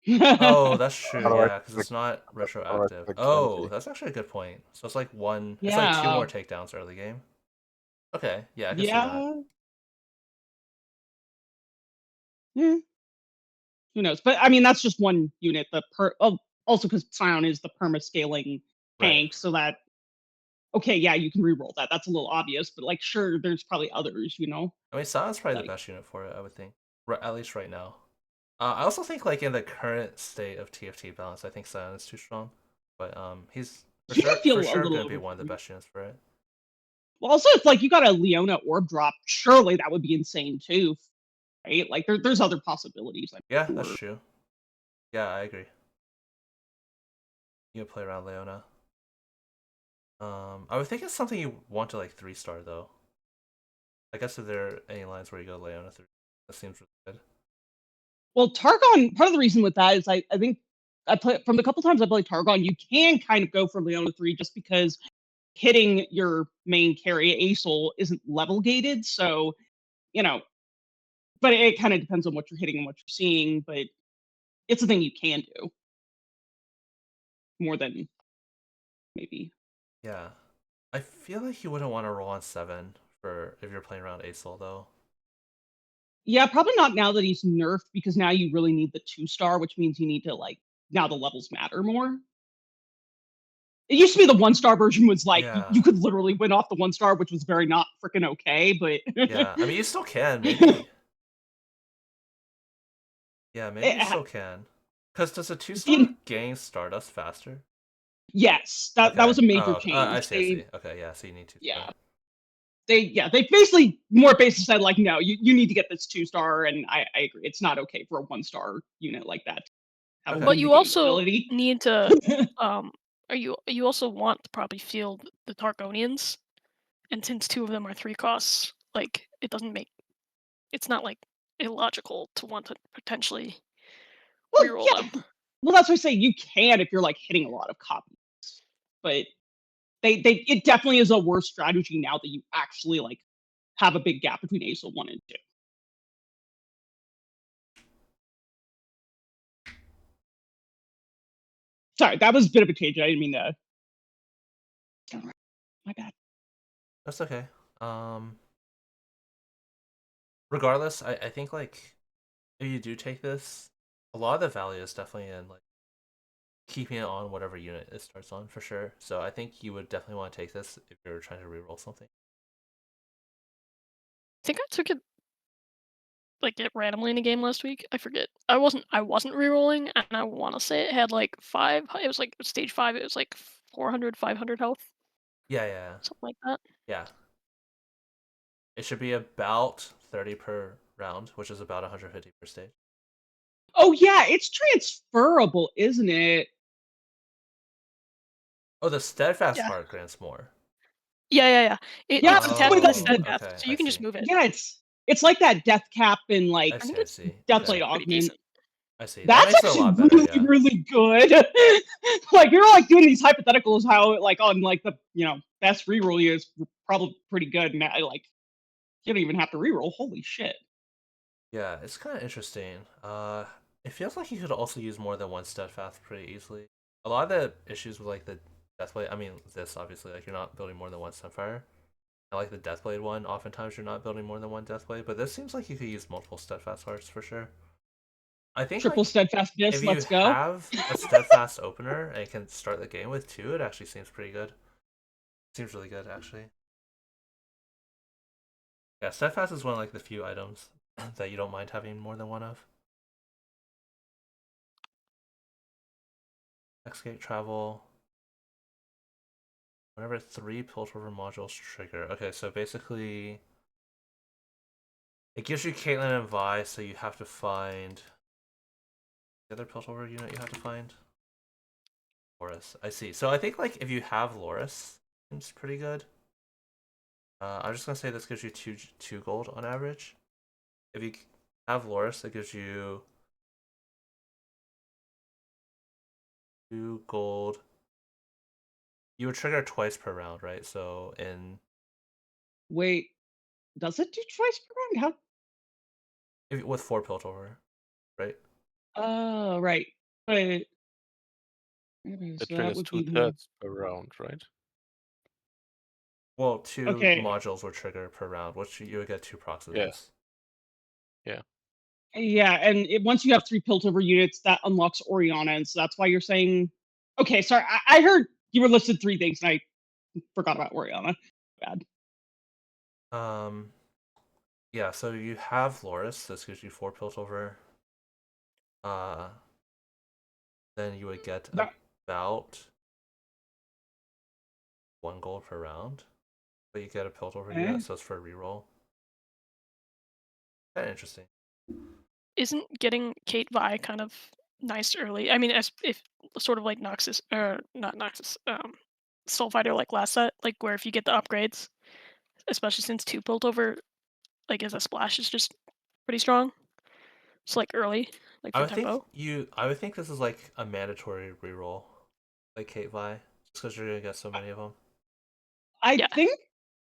Oh, that's true, Otherwise, yeah, because it's not otherwise retroactive. like Oh, 20. that's actually a good point. So it's like 1, it's like 2 Yeah. more takedowns early game. Okay, yeah, I can see that. Yeah. Yeah. Who knows? But I mean, that's just one unit. Also because Scion is the perma-scaling Right. tank, so that okay, yeah, you can reroll that. That's a little obvious, but like, sure, there's probably others, you know. I mean, Sion's probably Like, the best unit for it, I would think. At least right now. I also think like in the current state of TFT balance, I think Sion is too strong. But he's you might feel for a sure little gonna be one of the overpowered. best units for it. Well, also, if like you got a Leona orb drop, surely that would be insane too, right? Like, there's other possibilities. Yeah, that's true. Yeah, I agree. You can play around Leona. I would think it's something you want to like 3-star though. I guess if there are any lines where you go Leona 3, that seems really good. Well, Targon, part of the reason with that is I think I play from the couple times I played Targon, you can kind of go for Leona 3 just because hitting your main carry, Aesah, isn't level gated. So, you know, but it kind of depends on what you're hitting and what you're seeing, but it's a thing you can do more than maybe. Yeah. I feel like you wouldn't want to roll on 7 for if you're playing around Aesah though. Yeah, probably not now that he's nerfed because now you really need the 2-star, which means you need to like now the levels matter more. It used to be the 1-star version was like Yeah. you could literally win off the 1-star, which was very not freaking okay, but Yeah, I mean you still can, maybe. Yeah, maybe you still can. Because does a 2-star gain Stardust faster? Yes, that was a major change. I see. Okay, yeah, so you need 2-star. Yeah. They basically more basically said like, no, you need to get this 2-star, and I agree. It's not okay for a 1-star unit like that to have Okay. a But win you the game also ability. need to you also want to probably field the Targonians, and since 2 of them are 3 costs, like it's not like illogical to want to potentially Well, reroll yeah. them. Well, that's what I say. You can if you're like hitting a lot of copies, but it definitely is a worse strategy now that you actually like have a big gap between Aesah 1 and 2. Sorry, that was a bit of a tangent. I didn't mean to. My bad. That's okay. Regardless, I think like if you do take this, a lot of the value is definitely in like keeping it on whatever unit it starts on for sure. So I think you would definitely want to take this if you're trying to reroll something. I think I took it like it randomly in a game last week. I forget. I wasn't rerolling, and I want to say it had like 5. It was like stage 5. It was like 400, 500 health. Yeah. Something like that. Yeah. It should be about 30 per round, which is about 150 per stage. Oh yeah, it's transferable, isn't it? Oh, the steadfast Yeah. heart grants more. Yeah. Yeah, It's attached to the that's- steadfast, okay, so you I can just see. move it. Yeah, it's like that death cap and like I I think see. I it's see. Deathblade Okay. Augment. decent. I see. That That's makes it a actually lot better. really, Yeah. really good. Like we were like doing these hypotheticals, how like on like the best reroll is probably pretty good, and I like you don't even have to reroll. Holy shit! Yeah, it's kind of interesting. It feels like you could also use more than one steadfast pretty easily. A lot of the issues with like the Deathblade, I mean this obviously, like you're not building more than one Sunfire. I like the Deathblade one, oftentimes you're not building more than one Deathblade, but this seems like you could use multiple steadfast hearts for sure. I think Triple like steadfast if disc. you Let's go. have a steadfast opener and can start the game with 2, it actually seems pretty good. Seems really good actually. Yeah, steadfast is one of like the few items that you don't mind having more than one of. Escape travel. Whenever 3 Piltover modules trigger. Okay, so basically it gives you Caitlyn and Vi, so you have to find the other Piltover unit you have to find. Loris. I see. So I think like if you have Loris, it's pretty good. I'm just gonna say this gives you two gold on average. If you have Loris, it gives you 2 gold. You would trigger twice per round, right? So in Wait, does it do twice per round? with 4 Piltover, right? Oh, right. But It so that triggers would 2 be thirds per round, right? Well, 2 Okay. modules will trigger per round, which you would get 2 procs of Yeah. these. Yeah, and once you have 3 Piltover units, that unlocks Oriana, and so that's why you're saying. Okay, sorry, I heard you were listed 3 things, and I forgot about Oriana. Bad. Yeah, so you have Loris. This gives you 4 Piltover. Then you would get That- about 1 gold per round, but you get a Piltover eh. unit, so it's for a reroll. Kind of interesting. Isn't getting Kate Vi kind of nice early? I mean, as if sort of like Noxus or not Noxus, Soul Fighter like last set, like where if you get the upgrades, especially since 2 Piltover, like as a splash is just pretty strong. It's like early, like I for would think tempo. I would think this is like a mandatory reroll, like Kate Vi, just because you're gonna get so many of them. I Yeah. think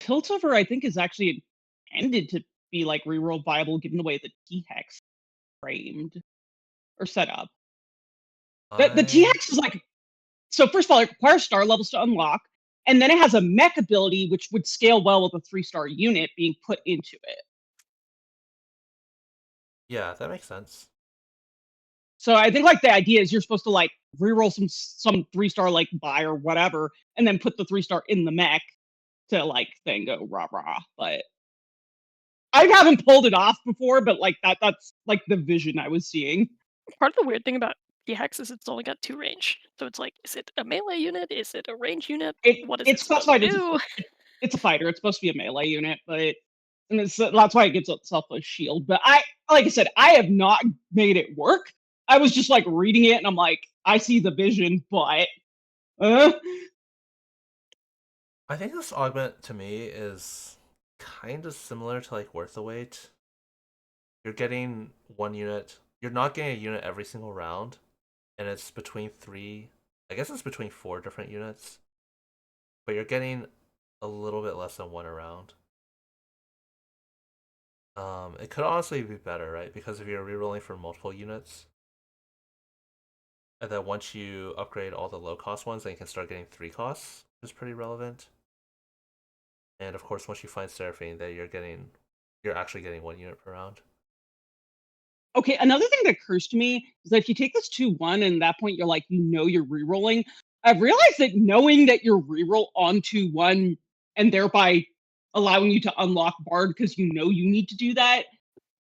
Piltover, I think, is actually intended to be like reroll viable given the way the T-Hex framed or set up. The T-Hex is like, so first of all, it requires star levels to unlock, and then it has a mech ability which would scale well with a 3-star unit being put into it. Yeah, that makes sense. So I think like the idea is you're supposed to like reroll some 3-star like buy or whatever, and then put the 3-star in the mech to like then go rah rah. But I haven't pulled it off before, but like that's like the vision I was seeing. Part of the weird thing about T-Hex is it's only got 2 range. So it's like, is it a melee unit? Is it a range unit? What is it It's supposed to specified as do? it's a fighter. It's supposed to be a melee unit, but and that's why it gives itself a shield. But like I said, I have not made it work. I was just like reading it, and I'm like, I see the vision, but I think this augment to me is kind of similar to like Worth the Wait. You're getting 1 unit. You're not getting a unit every single round, and it's between 3. I guess it's between 4 different units, but you're getting a little bit less than 1 a round. It could honestly be better, right? Because if you're rerolling for multiple units, and then once you upgrade all the low cost ones, then you can start getting 3 costs, which is pretty relevant. And of course, once you find Seraphine, that you're actually getting 1 unit per round. okay, another thing that occurs to me is that if you take this 2-1, and at that point you're like, you're rerolling. I've realized that knowing that you're reroll on 2-1 and thereby allowing you to unlock Bard because you need to do that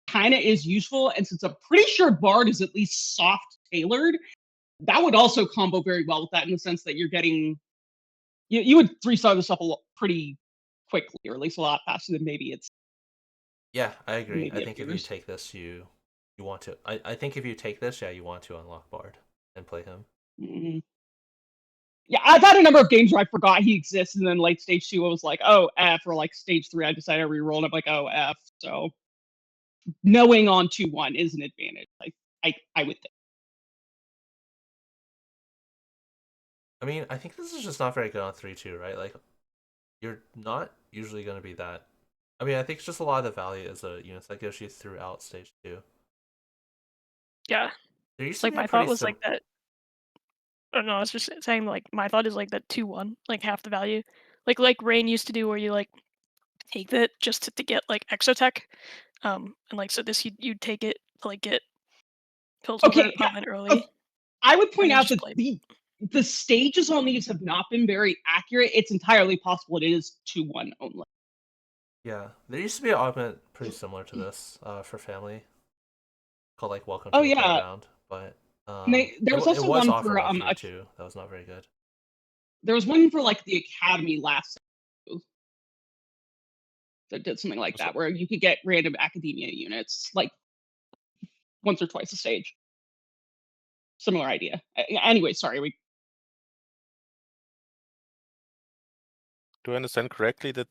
kind of is useful. And since I'm pretty sure Bard is at least soft tailored, that would also combo very well with that in the sense that you're getting you would 3-star this up pretty quickly, or at least a lot faster than maybe Yeah, I agree. maybe I think if you appears. take this, you want to. I think if you take this, yeah, you want to unlock Bard and play him. Mhm. Yeah, I've had a number of games where I forgot he exists, and then late stage 2, I was like, oh F, or like stage 3, I decided to reroll, and I'm like, oh F. So knowing on 2-1 is an advantage. I would think. I mean, I think this is just not very good on 3-2, right? Like, you're not usually going to be that. I mean, I think it's just a lot of the value is the units that gives you throughout stage 2. Yeah. There used to Like be a my thought pretty was like that. Oh no, I was just saying like my thought is like that 2-1, like half the value. Like Rain used to do where you like take that just to get like exotech. And like so this you'd take it to like get Piltover Okay, yeah. augment early. I would And point then out just that play. the stages on these have not been very accurate. It's entirely possible it is 2-1 only. Yeah, there used to be an augment pretty similar to this for family called like Welcome Oh to the yeah, Playground, but there was it also was one offered for on 3-2. That was not very good. there was one for like the Academy last that did something like that, where you could get random academia units like once or twice a stage. Similar idea. Anyway, sorry. Do I understand correctly that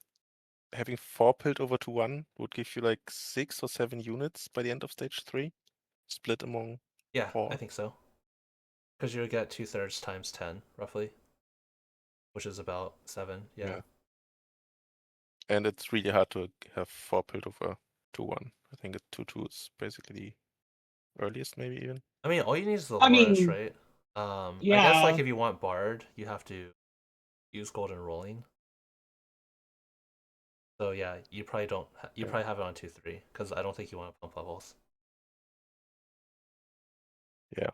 having 4 Piltover to 1 would give you like 6 or 7 units by the end of stage 3? Split among Yeah, 4? I think so. Because you would get 2/3 times 10, roughly, which is about 7. Yeah. And it's really hard to have 4 Piltover to 1. I think a 2-2 is basically the earliest, maybe even. I mean, all you need is the I Loris, mean, right? I guess yeah. like if you want Bard, you have to use Golden Rolling. So yeah, you probably don't. You probably have it on 2-3 because I don't think you want to pump levels. Yeah.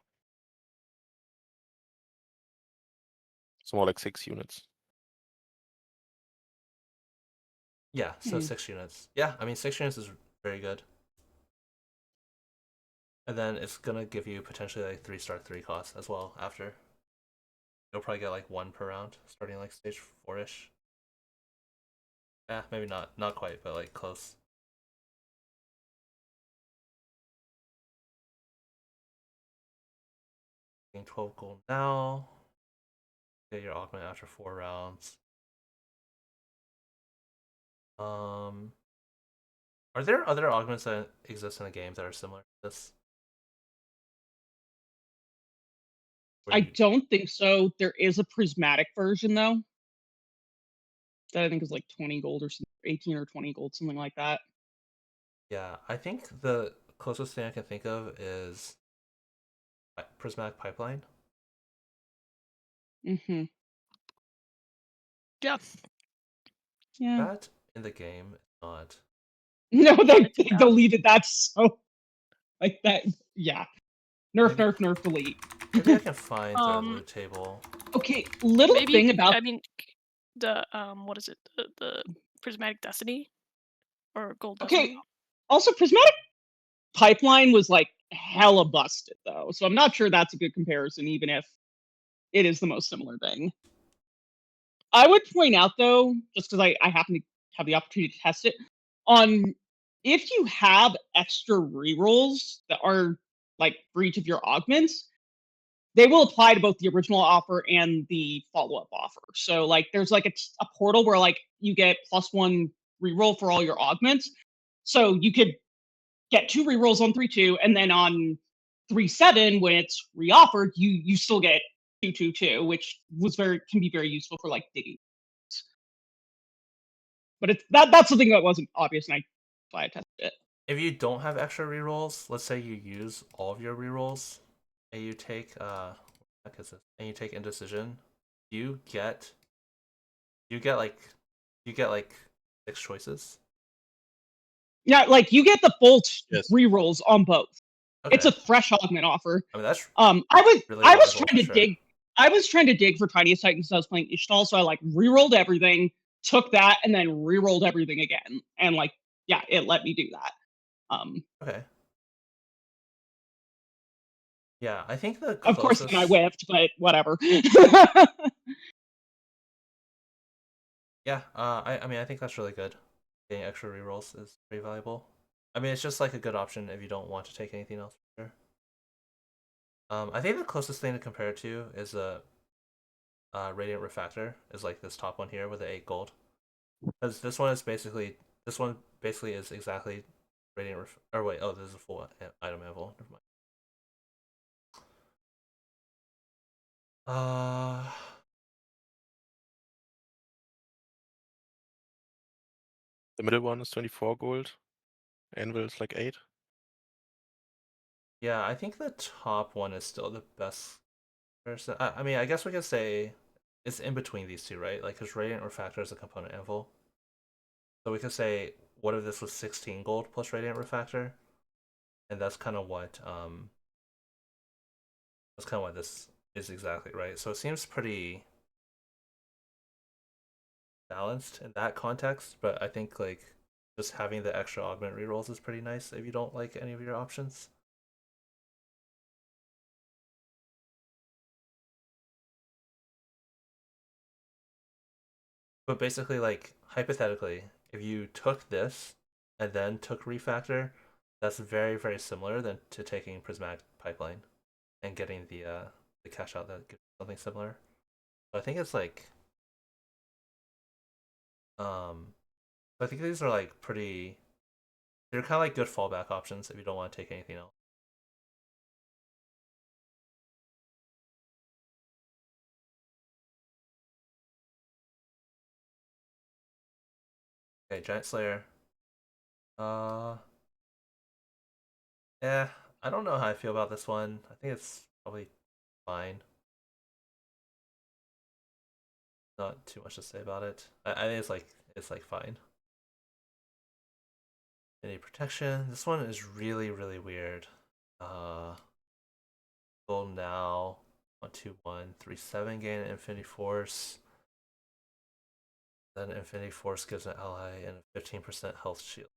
It's more like 6 units. Yeah, so 6 units. Yeah, I mean 6 units is very good. And then it's gonna give you potentially like 3-star 3 costs as well after. You'll probably get like 1 per round, starting like stage 4-ish. Yeah, maybe not quite, but like close. Getting 12 gold now. Get your augment after 4 rounds. Are there other augments that exist in the game that are similar to this? I don't think so. There is a prismatic version though. That I think is like 20 gold or something, 18 or 20 gold, something like that. Yeah, I think the closest thing I can think of is prismatic pipeline. Mm-hmm. Yeah. Yeah. That in the game is not. No, they It's bad. deleted that so like that. Yeah. Nerf, Maybe- nerf, nerf, delete. Maybe I can find the Um, loot table. Okay, little Maybe thing about I mean the what is it? The prismatic destiny or gold okay. destiny? Also, prismatic pipeline was like hella busted though, so I'm not sure that's a good comparison, even if it is the most similar thing. I would point out though, just because I happen to have the opportunity to test it, on if you have extra rerolls that are like for each of your augments, they will apply to both the original offer and the follow-up offer. So like there's like a portal where like you get +1 reroll for all your augments. So you could get 2 rerolls on 3-2, and then on 3-7 when it's reoffered, you still get 2-2-2, which can be very useful for like digging. But that's something that wasn't obvious, and that's why I tested it. If you don't have extra rerolls, let's say you use all of your rerolls, and you take what the heck is this? And you take indecision, you get like 6 choices. Yeah, like you get the full Yes. rerolls on both. Okay. It's a fresh augment offer. I mean that's I was really I was valuable, trying to sure. dig. I was trying to dig for Tiniest Titans. I was playing Ishtal, so I like rerolled everything, took that, and then rerolled everything again. And like, yeah, it let me do that. Okay. Yeah, I think the Of course, closest. then I whiffed, but whatever. Yeah, I mean I think that's really good. Getting extra rerolls is pretty valuable. I mean it's just like a good option if you don't want to take anything else. Sure. I think the closest thing to compare it to is a Radiant Refractor, is like this top one here with the 8 gold. Because this one basically is exactly Radiant or wait, oh, this is a full item anvil. Never mind. The middle one is 24 gold. Anvil is like 8. Yeah, I think the top one is still the best person. I mean, I guess we could say it's in between these two, right? Like, because Radiant Refractor is a component anvil. So we could say, what if this was 16 gold plus Radiant Refractor? And that's kind of what this is exactly, right? So it seems pretty balanced in that context, but I think like just having the extra augment rerolls is pretty nice if you don't like any of your options. But basically, like hypothetically, if you took this and then took refactor, that's very very similar than to taking prismatic pipeline and getting the cash out that gives something similar. So I think it's like I think these are like pretty. They're kind of like good fallback options if you don't want to take anything else. Okay, Giant Slayer. Uh, yeah, I don't know how I feel about this one. I think it's probably fine. Not too much to say about it. I think it's like fine. Any protection. This one is really, really weird. Gold now. 1/2/1 gain Infinity Force. Then Infinity Force gives an ally and a 15% health shield.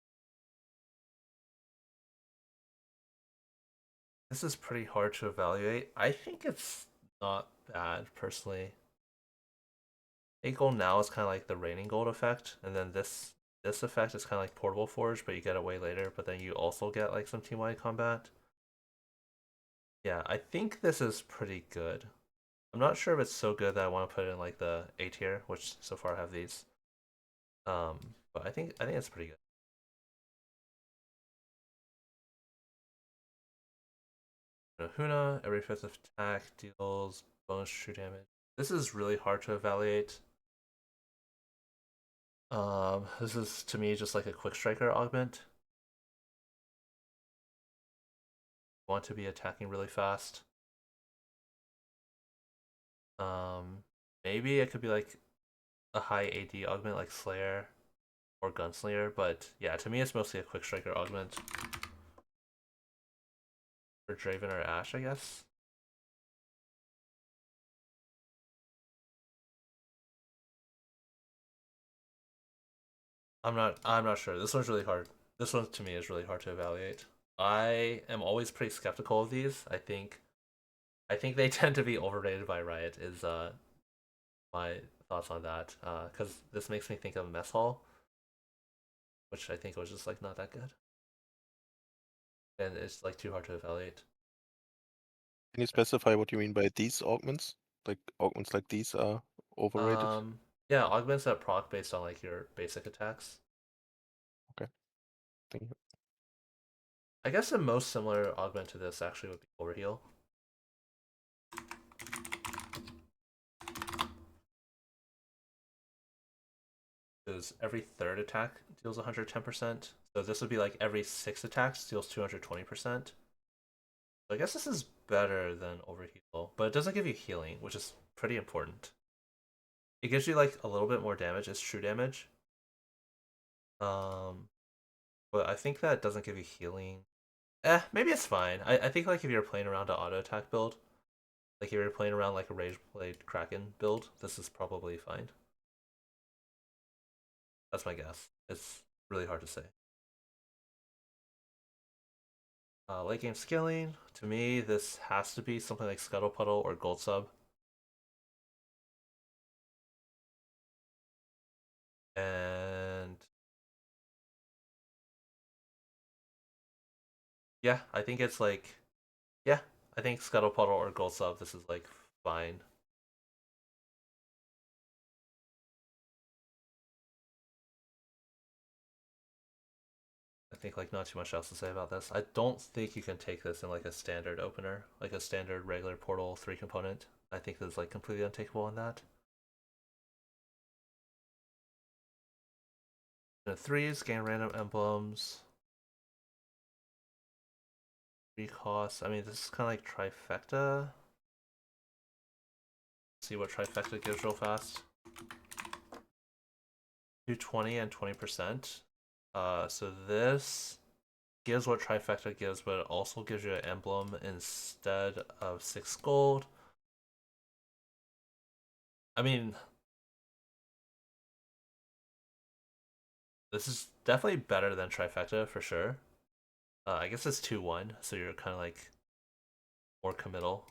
This is pretty hard to evaluate. I think it's not bad, personally. 8 gold now is kind of like the Raining Gold effect, and then this effect is kind of like Portable Forge, but you get it way later, but then you also get like some team-wide combat. Yeah, I think this is pretty good. I'm not sure if it's so good that I want to put it in like the A tier, which so far I have these. But I think it's pretty good. Huna, every 5th attack deals bonus true damage. This is really hard to evaluate. This is to me just like a quick striker augment. Want to be attacking really fast. Maybe it could be like a high AD augment like Slayer or Gunslinger, but yeah, to me it's mostly a quick striker augment. For Draven or Ashe, I guess. I'm not sure. This one's really hard. This one to me is really hard to evaluate. I am always pretty skeptical of these. I think they tend to be overrated by Riot is my thoughts on that. Cause this makes me think of Mess Hall, which I think was just like not that good. And it's like too hard to evaluate. Can you specify what you mean by these augments? Like augments like these are overrated? Yeah, augments that proc based on like your basic attacks. Okay. Thank you. I guess the most similar augment to this actually would be Overheal. Because every 3rd attack deals 110%. So this would be like every 6 attacks deals 220%. So I guess this is better than Overheal, but it doesn't give you healing, which is pretty important. It gives you like a little bit more damage, it's true damage. But I think that doesn't give you healing. Maybe it's fine. I think like if you're playing around an auto attack build, like if you're playing around like a Rage Blade Kraken build, this is probably fine. That's my guess. It's really hard to say. Late game scaling, to me, this has to be something like Scuttle Puddle or Gold Sub. And yeah, I think it's like, yeah, I think Scuttle Puddle or Gold Sub, this is like fine. I think like not too much else to say about this. I don't think you can take this in like a standard opener, like a standard regular portal 3 component. I think this is like completely untakeable in that. The 3s gain random emblems. 3 costs. I mean, this is kind of like Trifecta. See what Trifecta gives real fast. 220 and 20%. So this gives what Trifecta gives, but it also gives you an emblem instead of 6 gold. I mean, this is definitely better than Trifecta for sure. I guess it's 2/1, so you're kind of like more committal.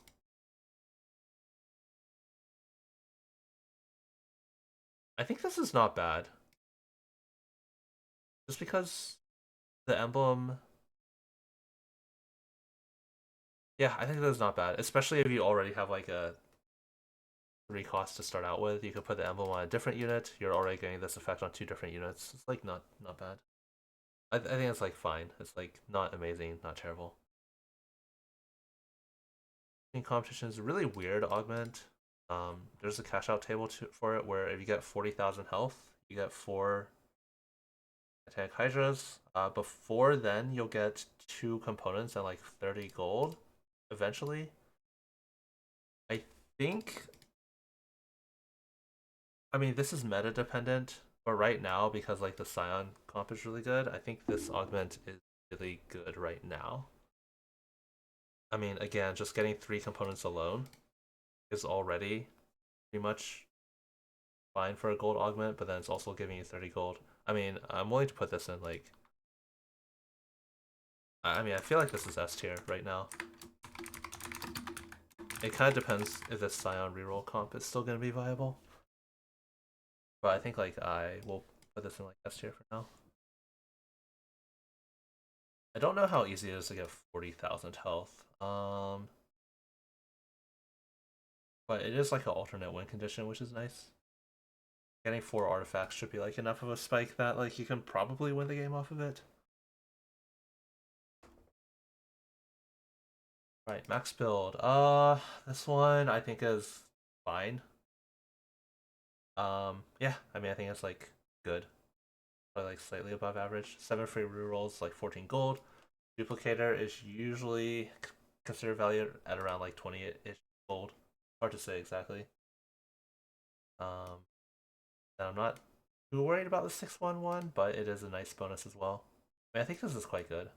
I think this is not bad. Just because the emblem. Yeah, I think that's not bad. Especially if you already have like a 3 cost to start out with. You could put the emblem on a different unit. You're already getting this effect on 2 different units. It's like not bad. I think it's like fine. It's like not amazing, not terrible. In competition is a really weird augment. There's a cash out table for it where if you get 40,000 health, you get 4 attack hydras. Before then, you'll get 2 components and like 30 gold. Eventually, I think. I mean, this is meta dependent, But right now, because like the Scion comp is really good, I think this augment is really good right now. I mean, again, just getting 3 components alone is already pretty much fine for a gold augment, but then it's also giving you 30 gold. I mean, I'm willing to put this in like... I mean, I feel like this is S tier right now. It kind of depends if this Scion reroll comp is still going to be viable. But I think like I will put this in like S tier for now. I don't know how easy it is to get 40,000 health. But it is like an alternate win condition, which is nice. Getting 4 artifacts should be like enough of a spike that like you can probably win the game off of it. Right, max build. This one I think is fine. Yeah, I mean I think it's like good. Probably like slightly above average. 7 free rerolls, like 14 gold. Duplicator is usually considered valued at around like 20-ish gold. Hard to say exactly. And I'm not too worried about the 611, but it is a nice bonus as well. I mean, I think this is quite good.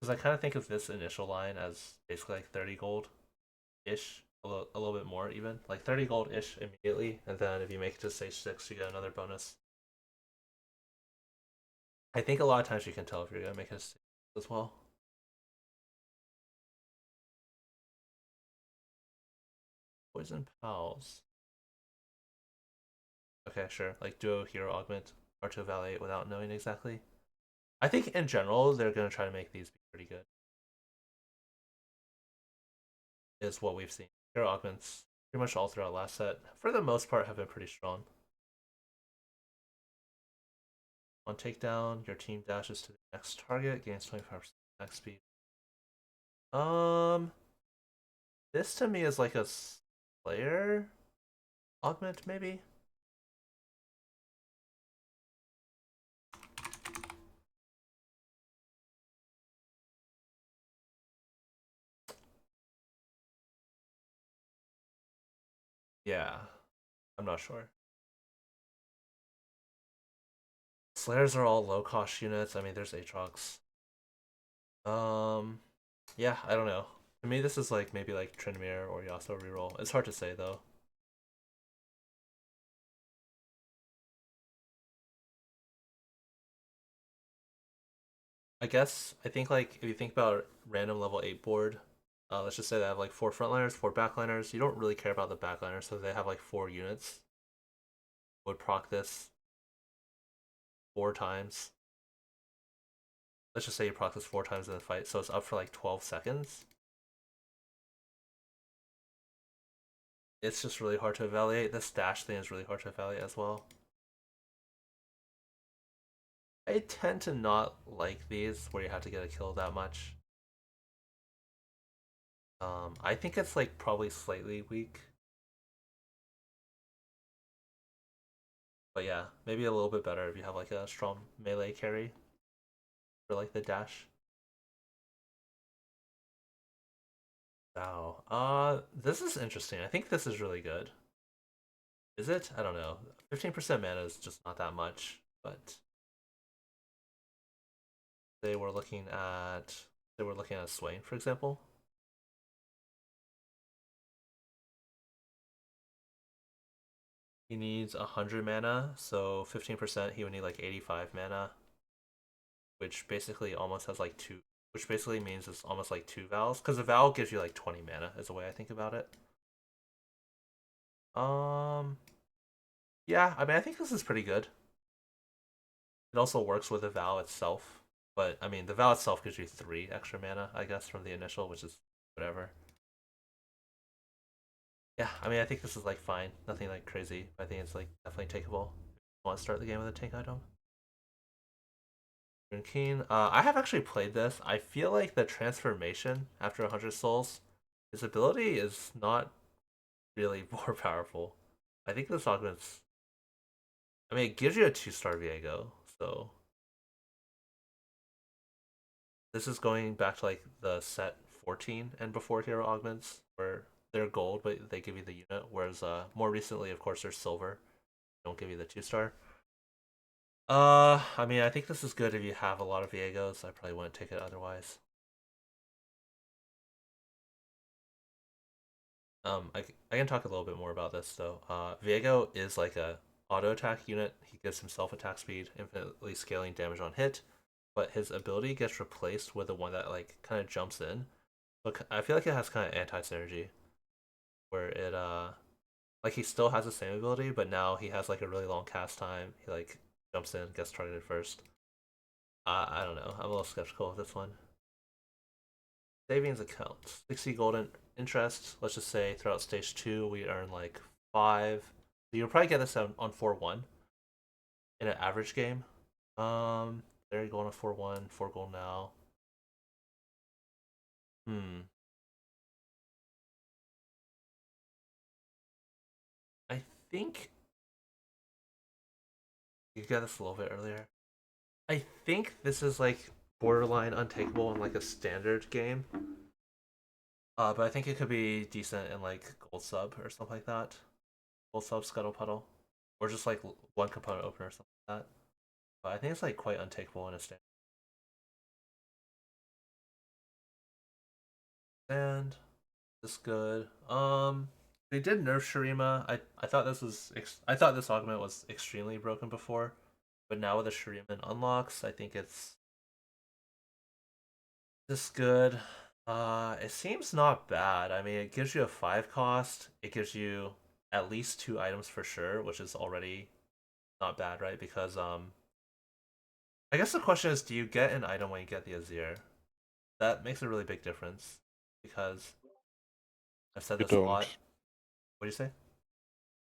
Because I kind of think of this initial line as basically like 30 gold-ish, a little bit more even. Like 30 gold-ish immediately, and then if you make it to stage 6, you get another bonus. I think a lot of times you can tell if you're going to make it to stage 6 as well. Poison Pals. Okay, sure. Like duo hero augment, hard to evaluate without knowing exactly. I think in general they're gonna try to make these be pretty good. Is what we've seen. Hero augments pretty much all throughout last set, for the most part, have been pretty strong. On takedown, your team dashes to the next target, gains 25% attack speed. This to me is like a Slayer augment, maybe. Yeah, I'm not sure. Slayers are all low cost units. I mean, there's Aatrox. Yeah, I don't know. To me, this is like maybe like Tryndamere or Yasuo reroll. It's hard to say though. I guess I think like if you think about random level 8 board, let's just say they have like 4 frontliners, 4 backliners. You don't really care about the backliners, so they have like 4 units. Would proc this 4 times. Let's just say you proc this 4 times in the fight, so it's up for like 12 seconds. It's just really hard to evaluate. This dash thing is really hard to evaluate as well. I tend to not like these where you have to get a kill that much. I think it's like probably slightly weak. But yeah, maybe a little bit better if you have like a strong melee carry for like the dash. Wow. This is interesting. I think this is really good. Is it? I don't know. 15% mana is just not that much, but they were looking at Swain, for example. He needs 100 mana, so 15% he would need like 85 mana, which basically almost has like which basically means it's almost like 2 Vals, because a Val gives you like 20 mana is the way I think about it. Yeah, I mean I think this is pretty good. It also works with the Val itself, but I mean the Val itself gives you 3 extra mana, I guess, from the initial, which is whatever. Yeah, I mean I think this is like fine, nothing like crazy. I think it's like definitely takeable. Want to start the game with a tank item? Keen. I have actually played this. I feel like the transformation after 100 souls, his ability is not really more powerful. I think this augments. I mean, it gives you a 2-star Viego, so this is going back to like the set 14 and before hero augments, where they're gold, but they give you the unit. Whereas more recently, of course, they're silver. They don't give you the 2-star. I mean, I think this is good if you have a lot of Viegos. I probably wouldn't take it otherwise. I can talk a little bit more about this though. Viego is like a auto attack unit. He gives himself attack speed, infinitely scaling damage on hit, but his ability gets replaced with the one that like kind of jumps in. But I feel like it has kind of anti synergy, where it like he still has the same ability, but now he has like a really long cast time. He like jumps in, gets targeted first. I don't know. I'm a little skeptical of this one. Savings account, 60 golden interest. Let's just say throughout stage 2 we earn like 5. So you'll probably get this on 4-1 in an average game. There you go on a 4-1, 4 gold now. I think you got this a little bit earlier. I think this is like borderline untakeable in like a standard game. But I think it could be decent in like gold sub or something like that. Gold sub scuttle puddle. Or just like one component opener or something like that. But I think it's like quite untakeable in a standard. And this good. They did nerf Shurima. I thought this was I thought this augment was extremely broken before, but now with the Shuriman unlocks, I think it's this good. It seems not bad. I mean, it gives you a 5 cost. It gives you at least 2 items for sure, which is already not bad, right? Because I guess the question is, do you get an item when you get the Azir? That makes a really big difference because I've said You this a lot. don't. What do you say?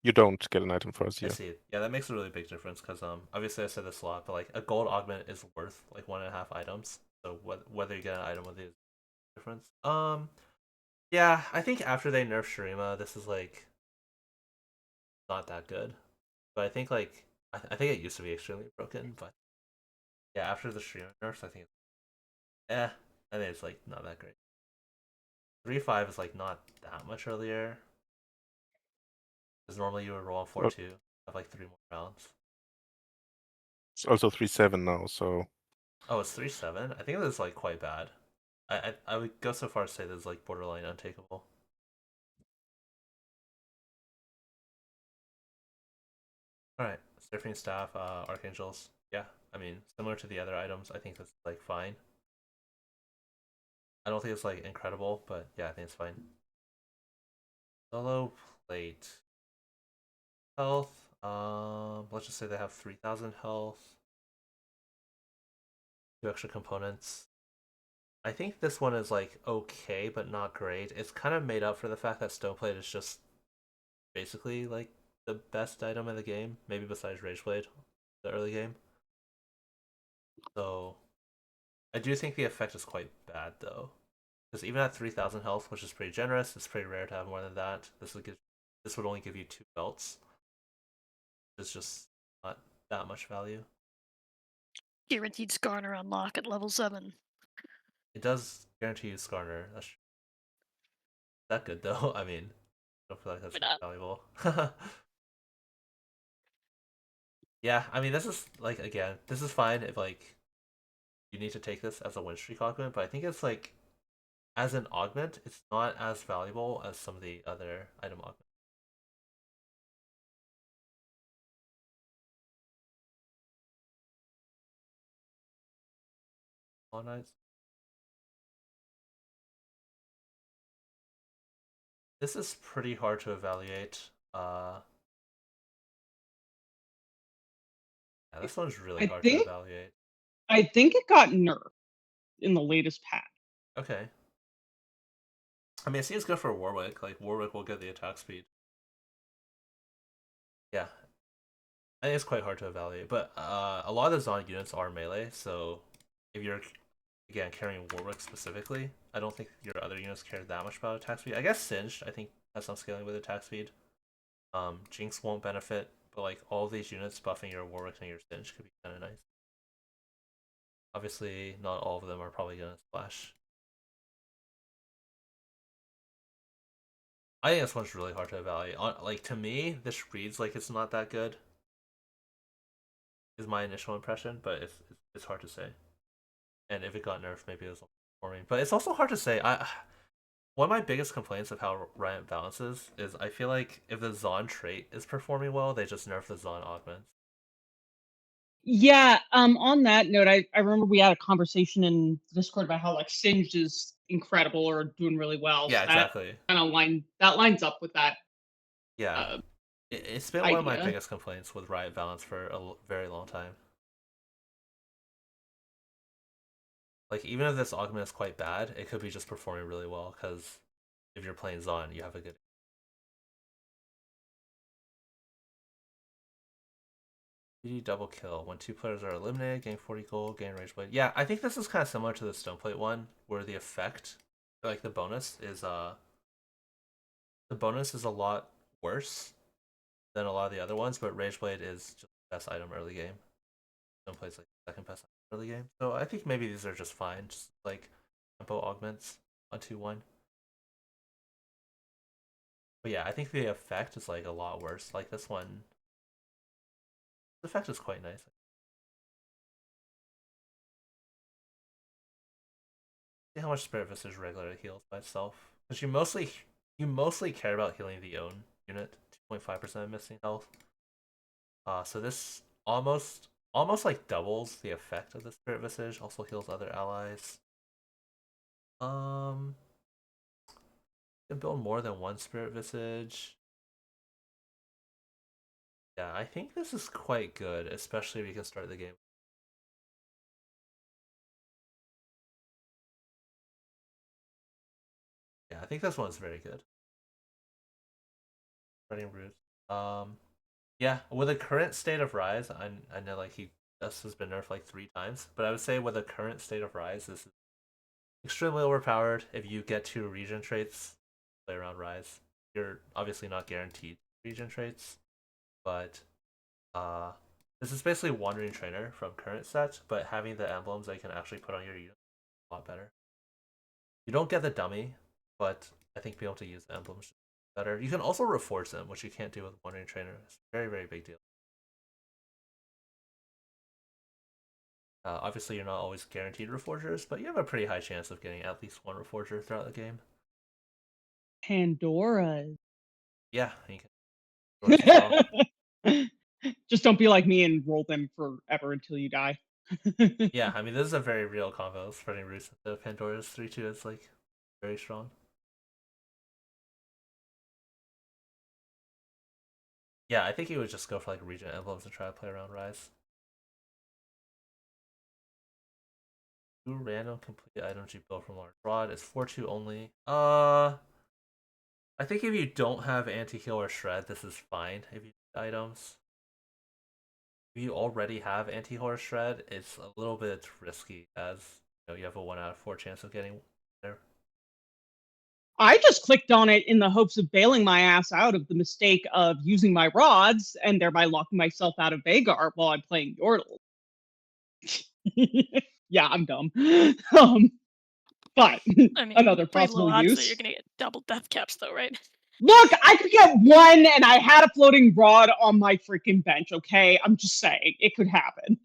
You don't get an item for I Aesah. see. Yeah, that makes a really big difference because obviously I said this a lot, but like a gold augment is worth like 1.5 items. So whether you get an item with it is difference. Yeah, I think after they nerf Shurima, this is like not that good. But I think like I think it used to be extremely broken, but yeah, after the Shurima nerfs, I think I think it's like not that great. 3-5 is like not that much earlier. Because normally you would roll on 4-2, have like 3 more rounds. It's also 3-7 now, so Oh, it's 3-7? I think that's like quite bad. I would go so far as to say this is like borderline untakeable. Alright, Surfing Staff, Archangels. Yeah, I mean, similar to the other items, I think that's like fine. I don't think it's like incredible, but yeah, I think it's fine. Solo Plate. Health. Let's just say they have 3,000 health. 2 extra components. I think this one is like okay, but not great. It's kind of made up for the fact that Stoneplate is just basically like the best item in the game, maybe besides Rageblade, the early game. So I do think the effect is quite bad though, because even at 3,000 health, which is pretty generous, it's pretty rare to have more than that. This would only give you 2 belts. It's just not that much value. Guaranteed Skarner unlock at level 7. It does guarantee you Skarner. That's that good though. I mean, I don't feel like that's valuable. Yeah, I mean, this is like again, this is fine if like you need to take this as a win streak augment, but I think it's like as an augment, it's not as valuable as some of the other item augments. All nights. This is pretty hard to evaluate. Yeah, this one's really I hard to think evaluate. I think it got nerfed in the latest patch. Okay. I mean, it seems good for Warwick. Like Warwick will get the attack speed. Yeah, I think it's quite hard to evaluate, but a lot of the Zon units are melee, so if you're again carrying Warwick specifically, I don't think your other units care that much about attack speed. I guess Singed, I think, has some scaling with attack speed. Jinx won't benefit, but like all of these units buffing your Warwick and your Singed could be kind of nice. Obviously, not all of them are probably gonna splash. I think this one's really hard to evaluate. Like, to me, this reads like it's not that good. Is my initial impression, but it's hard to say. And if it got nerfed, maybe it was performing. But it's also hard to say. One of my biggest complaints of how Riot balances is I feel like if the Zon trait is performing well, they just nerf the Zon augments. Yeah, on that note, I remember we had a conversation in Discord about how like Singed is incredible or doing really well. Yeah, So that exactly. kind of lines up with that Yeah. It's been one of my idea. biggest complaints with Riot balance for a very long time. Like, even if this augment is quite bad, it could be just performing really well, because if you're playing Zon, you have a good... GG double kill. When 2 players are eliminated, gain 40 gold, gain rage blade. Yeah, I think this is kind of similar to the Stoneplate one, where the effect, like the bonus is a lot worse than a lot of the other ones, but rage blade is just the best item early game. Stoneplate's like the second best item early game. So I think maybe these are just fine, just like tempo augments 1-2-1. But yeah, I think the effect is like a lot worse. Like this one, the effect is quite nice. See how much Spirit Visage regularly heals by itself, because you mostly care about healing the own unit. 2.5% missing health. So this almost like doubles the effect of the Spirit Visage. Also heals other allies. You can build more than one Spirit Visage. Yeah, I think this is quite good, especially if you can start the game. Yeah, I think this one's very good. Running root. Yeah, with the current state of Rise, I know like this has been nerfed like 3 times, but I would say with the current state of Rise, this is extremely overpowered. If you get 2 region traits, play around Rise. You're obviously not guaranteed region traits, but this is basically Wandering Trainer from current set, but having the emblems that you can actually put on your unit is a lot better. You don't get the dummy, but I think being able to use the emblems is better. You can also reforge them, which you can't do with Wandering Trainer. It's a very, very big deal. Obviously, you're not always guaranteed reforgers, but you have a pretty high chance of getting at least 1 reforger throughout the game. Pandora's. Yeah, you can as well. Just don't be like me and roll them forever until you die. Yeah, I mean, this is a very real combo. Spreading roots into Pandora's 3-2 is like very strong. Yeah, I think you would just go for like region emblems and try to play around Rise. 2 random complete items you build from large rod is 4-2 only. I think if you don't have anti-heal or shred, this is fine if you need items. If you already have anti-heal or shred, it's a little bit risky, as you have a 1 out of 4 chance of getting there. I just clicked on it in the hopes of bailing my ass out of the mistake of using my rods and thereby locking myself out of Vagar while I'm playing Yordle. Yeah, I'm dumb. But I mean, another pretty low possible odds use. that you're gonna get double death caps, though, right? Look, I could get 1 and I had a floating rod on my freaking bench, okay? I'm just saying, it could happen.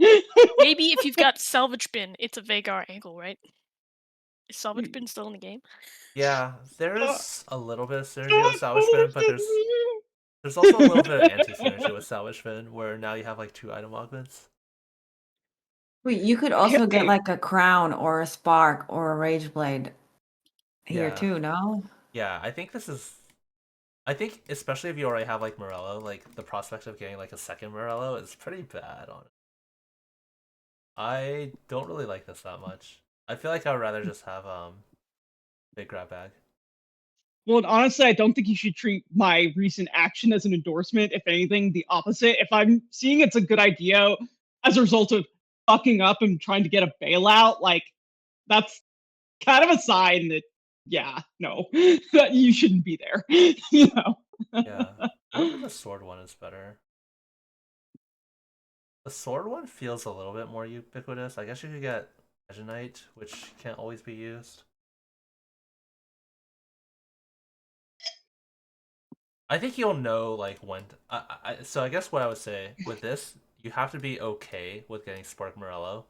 Maybe if you've got Salvage Bin, it's a Vagar angle, right? Is Salvage Bin still in the game? Yeah, there's a little bit of synergy with Salvage Bin, but there's also a little bit of anti-synergy with Salvage Bin, where now you have like 2 item augments. Wait, you could also get like a crown or a spark or a rage blade here Yeah. too, no? Yeah, I think this is... I think, especially if you already have like Morello, like the prospect of getting like a second Morello is pretty bad on it. I don't really like this that much. I feel like I would rather just have big grab bag. Well, honestly, I don't think you should treat my recent action as an endorsement. If anything, the opposite. If I'm seeing it's a good idea as a result of fucking up and trying to get a bailout, like, that's kind of a sign that, yeah, no, that you shouldn't be there. You know? Yeah. I wonder if the sword one is better. The sword one feels a little bit more ubiquitous. I guess you could get Knight, which can't always be used. I think you'll know like when. So I guess what I would say with this, you have to be okay with getting Spark Morello,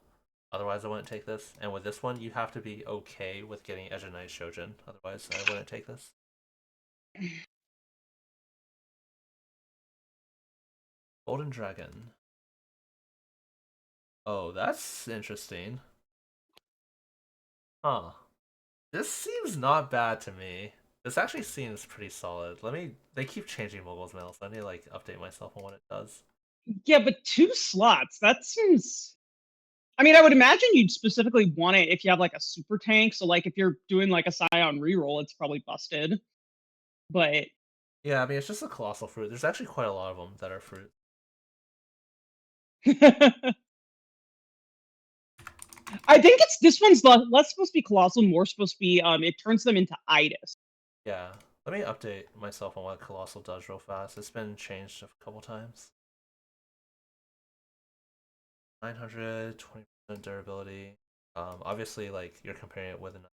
otherwise I wouldn't take this. And with this one, you have to be okay with getting Edge of Night Shojin, otherwise I wouldn't take this. Golden Dragon. Oh, that's interesting. Huh. This seems not bad to me. This actually seems pretty solid. They keep changing Mogul's Mail, so I need to like update myself on what it does. Yeah, but 2 slots, that seems. I mean, I would imagine you'd specifically want it if you have like a super tank. So like if you're doing like a Scion reroll, it's probably busted. But Yeah, I mean it's just a colossal fruit. There's actually quite a lot of them that are fruit. I think it's this one's less supposed to be colossal, more supposed to be it turns them into itis. Yeah. Let me update myself on what colossal does real fast. It's been changed a couple times. 900, 20% durability. Obviously, like you're comparing it with another.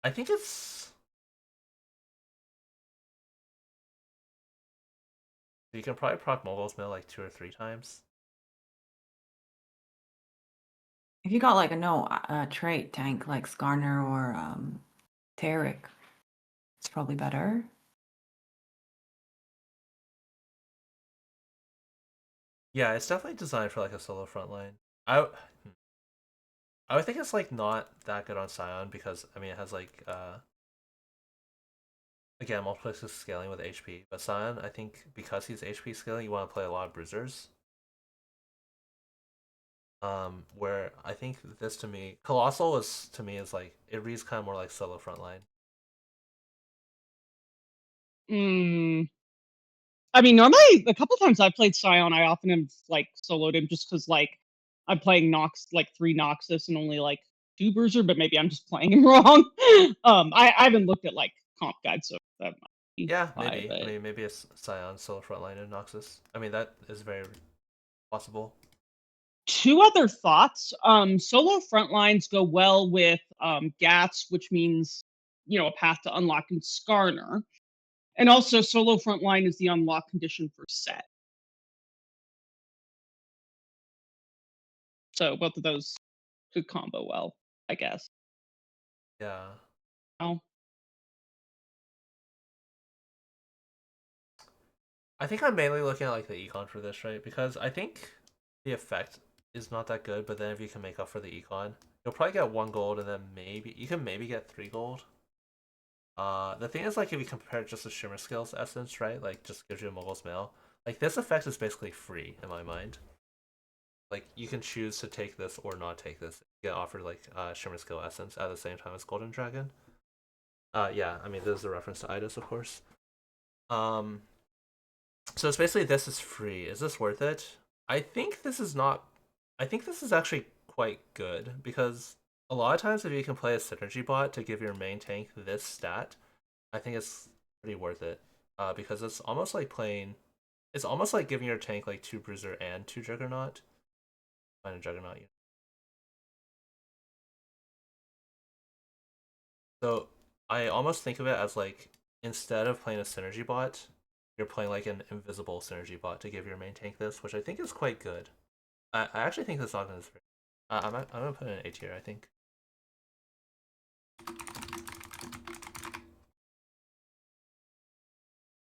I think it's. You can probably proc Mogul's Mail like 2 or 3 times. If you got like a trait tank like Skarner or Tarek, it's probably better. Yeah, it's definitely designed for like a solo frontline. I would think it's like not that good on Scion because I mean it has like again multiplexes scaling with HP, but Scion I think because he's HP scaling you want to play a lot of bruisers. Where I think this to me Colossal is to me is like it reads kind of more like solo frontline. I mean, normally a couple times I've played Scion, I often have like soloed him just because like I'm playing Nox like 3 Noxus and only like 2 Bruiser, but maybe I'm just playing him wrong. I haven't looked at like comp guides, so that might be Yeah, why, maybe. I but mean maybe it's Scion solo frontline and Noxus. I mean that is very possible. 2 other thoughts. Solo frontlines go well with Gats, which means a path to unlocking Skarner. And also solo frontline is the unlock condition for Set. So both of those could combo well, I guess. Yeah. Oh. I think I'm mainly looking at like the econ for this, right? Because I think the effect is not that good, but then if you can make up for the econ, you'll probably get 1 gold and then maybe you can maybe get 3 gold. The thing is like if you compare it just to Shimmer Skills Essence, right? Like just gives you a Mogul's Mail. Like this effect is basically free in my mind. Like you can choose to take this or not take this. You get offered like Shimmer Skill Essence at the same time as Golden Dragon. Yeah, I mean this is a reference to Idis, of course. So it's basically this is free. Is this worth it? I think this is not. I think this is actually quite good because a lot of times if you can play a synergy bot to give your main tank this stat, I think it's pretty worth it. Because it's almost like playing. It's almost like giving your tank like 2 Bruiser and 2 Juggernaut. Find a Juggernaut. So I almost think of it as like instead of playing a synergy bot, you're playing like an invisible synergy bot to give your main tank this, which I think is quite good. I actually think this Augment is very. I'm gonna put it in A tier. I think.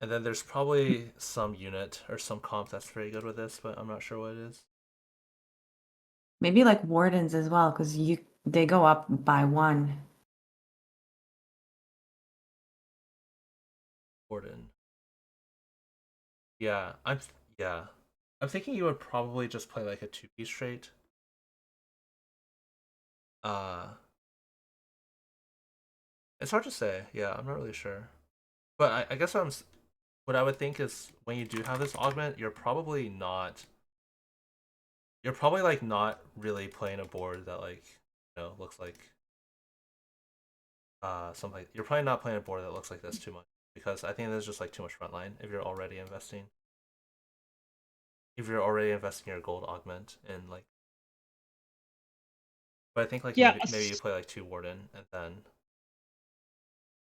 And then there's probably some unit or some comp that's very good with this, but I'm not sure what it is. Maybe like Wardens as well, because they go up by 1. Warden. Yeah, yeah. I'm thinking you would probably just play like a 2-piece trait. Uh, it's hard to say. Yeah, I'm not really sure. But I guess what I would think is when you do have this augment, you're probably like not really playing a board that like looks like something. You're probably not playing a board that looks like this too much because I think there's just like too much frontline if you're already investing. If you're already investing your gold augment in like, but I think like Yeah, maybe you play like 2 warden and then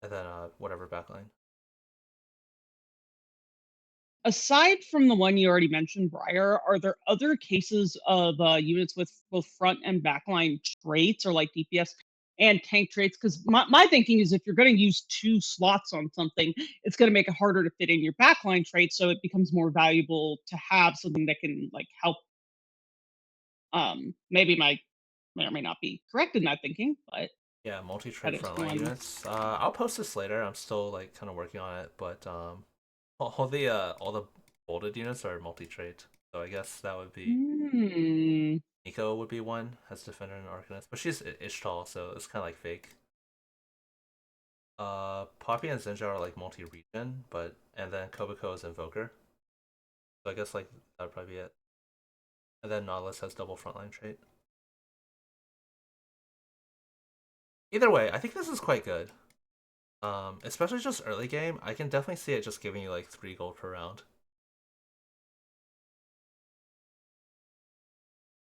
and then whatever backline. Aside from the one you already mentioned, Briar, are there other cases of units with both front and backline traits, or like DPS and tank traits? Because my thinking is if you're going to use 2 slots on something, it's going to make it harder to fit in your backline trait, so it becomes more valuable to have something that can like help. Maybe may or may not be correct in that thinking, but Yeah, multi-trait that is frontline one. units. I'll post this later. I'm still like kind of working on it, but all the bolded units are multi-trait. So I guess that would be Nico would be one, has Defender and Arcanist, but she's Ishtal, so it's kind of like fake. Poppy and Zinja are like multi-region, and then Kobiko is Invoker. So I guess like that would probably be it. And then Nautilus has double frontline trait. Either way, I think this is quite good. Especially just early game, I can definitely see it just giving you like 3 gold per round.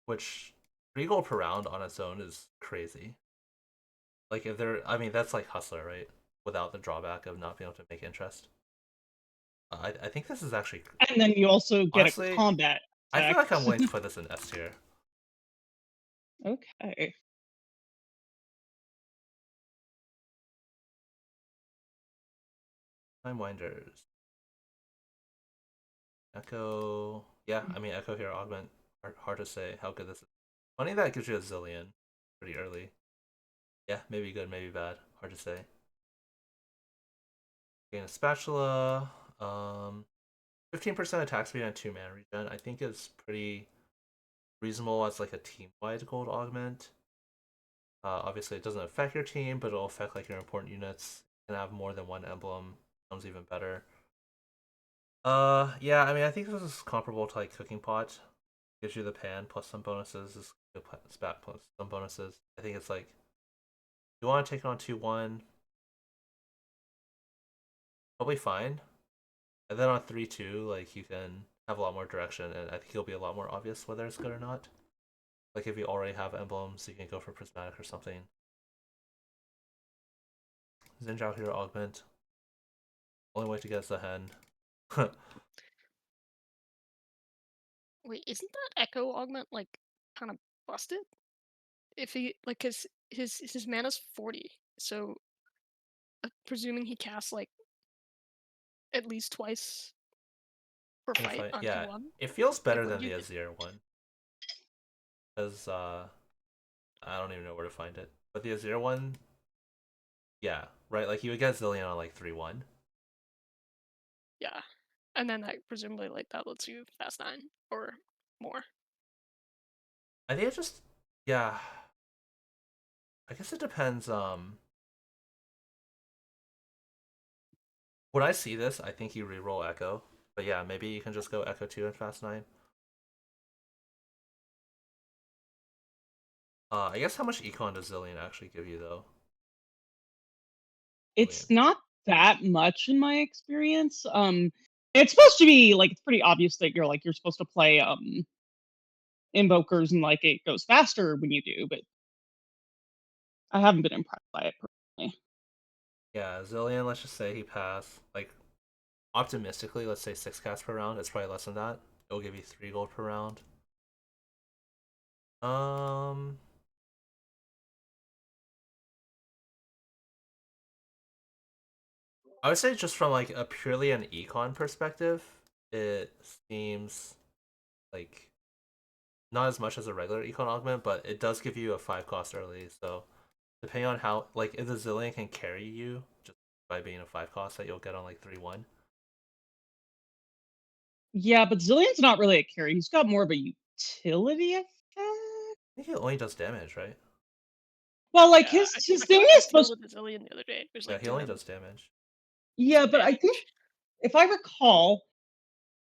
Which 3 gold per round on its own is crazy. Like if I mean that's like Hustler, right? Without the drawback of not being able to make interest. I think this is actually. And then you also get honestly, a combat. I feel like I'm willing to put this in S tier. Okay. Time Winders. Echo. Yeah, I mean Echo here, Augment. Hard to say how good this is. Funny that it gives you a Zillion pretty early. Yeah, maybe good, maybe bad. Hard to say. Gain a Spatula. 15% attack speed and 2 mana regen. I think is pretty reasonable as like a team-wide gold augment. Obviously, it doesn't affect your team, but it'll affect like your important units. You can have more than 1 emblem. Becomes even better. Yeah, I mean, I think this is comparable to like Cooking Pot. Gives you the pan plus some bonuses. This spat plus some bonuses. I think it's like you want to take it on 2-1, probably fine. And then on 3-2, like you can have a lot more direction, and I think it'll be a lot more obvious whether it's good or not. Like if you already have emblems, you can go for Prismatic or something. Zinjao here, Augment. Only way to get is the hen. Wait, isn't that Echo Augment like kind of busted? If he like his mana's 40, so presuming he casts like at least twice per fight on yeah, T1. it feels better Like, than the Azir one. Because I don't even know where to find it. But the Azir one, yeah, right. Like you would get Zillion on like 3-1. Yeah, and then that presumably like that lets you fast 9 or more. I think it just, yeah. I guess it depends. When I see this, I think you reroll Echo. But yeah, maybe you can just go Echo 2 and fast 9. I guess how much econ does Zillion actually give you though? It's not that much in my experience. It's supposed to be like it's pretty obvious that you're supposed to play invokers and like it goes faster when you do, but I haven't been impressed by it personally. Yeah, Zillion, let's just say he passed, like, optimistically, let's say 6 casts per round. It's probably less than that. It'll give you 3 gold per round. I would say just from like a purely an econ perspective, it seems like not as much as a regular econ augment, but it does give you a 5 cost early. So depending on how, like, if the Zillion can carry you just by being a 5 cost that you'll get on like 3-1. Yeah, but Zillion's not really a carry. He's got more of a utility effect. I think it only does damage, right? Well, like Yeah, his I thing I is supposed. with the Zillion the other day. It was Yeah, like he only does damage. Yeah, but I think if I recall,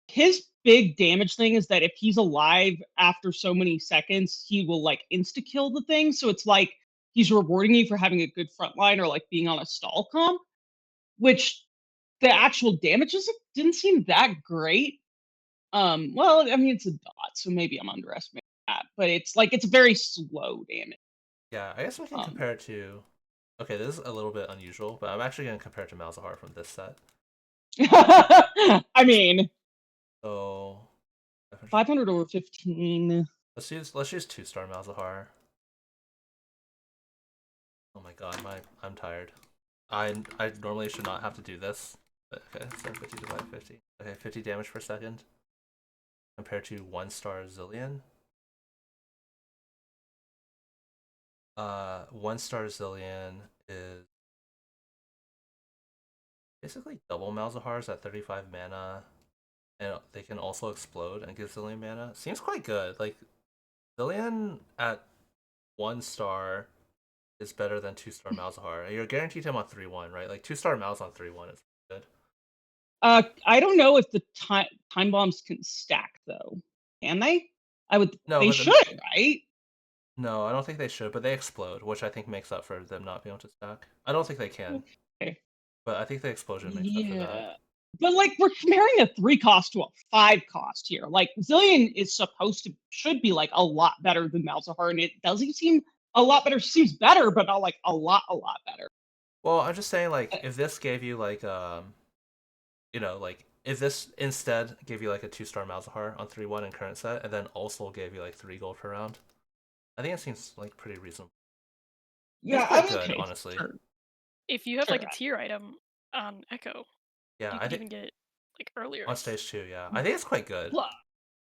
his big damage thing is that if he's alive after so many seconds, he will like insta kill the thing. So it's like he's rewarding you for having a good front line or like being on a stall comp, which the actual damages didn't seem that great. Well, I mean it's a dot, so maybe I'm underestimating that, but it's like it's very slow damage. Yeah, I guess we can compare it to Okay, this is a little bit unusual, but I'm actually going to compare it to Malzahar from this set. I mean, So 500 over 15. let's use 2-star Malzahar. Oh my god, I'm tired. I normally should not have to do this. But okay, so 50 divided by 50. Okay, 50 damage per second. Compared to 1-star Zillion. 1-star Zillion is basically double Malzahar's at 35 mana. And they can also explode and give Zillion mana. Seems quite good. Like, Zillion at 1-star is better than 2-star Malzahar. You're guaranteed him on 3-1, right? Like 2-star Malz on 3-1 is good. I don't know if the time bombs can stack though. Can they? No, they but should, right? No, I don't think they should, but they explode, which I think makes up for them not being able to stack. I don't think they can. Okay. But I think the explosion makes up for that. But like we're comparing a 3 cost to a 5 cost here. Like Zillion is should be like a lot better than Malzahar, and it doesn't seem a lot better. Seems better, but not like a lot better. Well, I'm just saying, like, if this gave you like like if this instead gave you like a 2-star Malzahar on 3-1 in current set, and then also gave you like 3 gold per round, I think it seems like pretty reasonable. Yeah, it's quite good, honestly. Sure. If you have like a tier item on Echo, yeah, you could even get it like earlier on stage 2. Yeah, I think it's quite good. Well,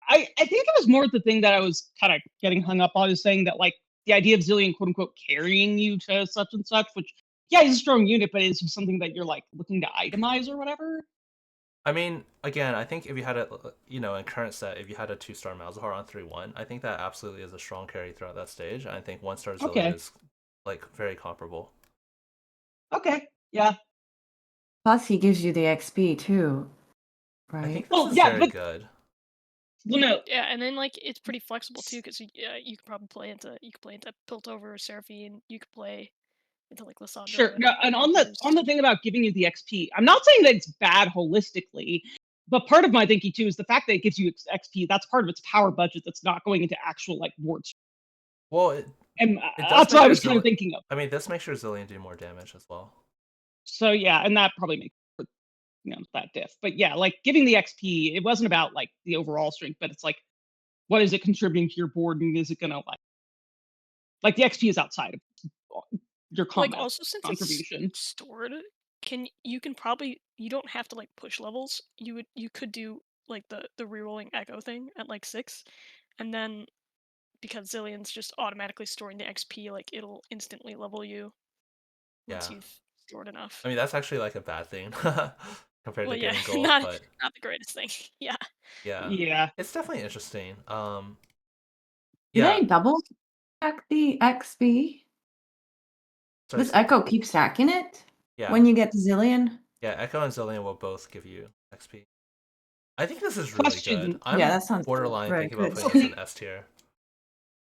I think it was more the thing that I was kind of getting hung up on is saying that like the idea of Zillion quote unquote carrying you to such and such, which yeah, he's a strong unit, but is he something that you're like looking to itemize or whatever? I mean, again, I think if you had a, in current set, if you had a 2-star Malzahar on 3-1, I think that absolutely is a strong carry throughout that stage. I think 1-star Zillion is like very comparable. Okay, yeah. Plus, he gives you the XP too, right? I think this is very good. Well, no. Yeah, and then like it's pretty flexible too, because you could probably play into Piltover or Seraphine. You could play into like Lissandra. Sure. No, and on the thing about giving you the XP, I'm not saying that it's bad holistically, but part of my thinking too is the fact that it gives you XP. That's part of its power budget. That's not going into actual like wards. Well, that's what I was kind of thinking of. I mean, this makes sure Zillion do more damage as well. So yeah, and that probably makes that diff. But yeah, like giving the XP, it wasn't about like the overall strength, but it's like, what is it contributing to your board, and is it gonna like the XP is outside of your combat like also since contribution. It's stored, you don't have to like push levels. You could do like the rerolling Echo thing at like 6, and then because Zillion's just automatically storing the XP, like it'll instantly level you once you've stored enough. I mean, that's actually like a bad thing compared to getting gold, not but not the greatest thing. Yeah. Yeah. It's definitely interesting. Do they double stack the XP? Does Echo keep stacking it? Yeah. When you get to Zillion? Yeah, Echo and Zillion will both give you XP. I think this is really good. I'm that sounds borderline thinking about putting this in S tier.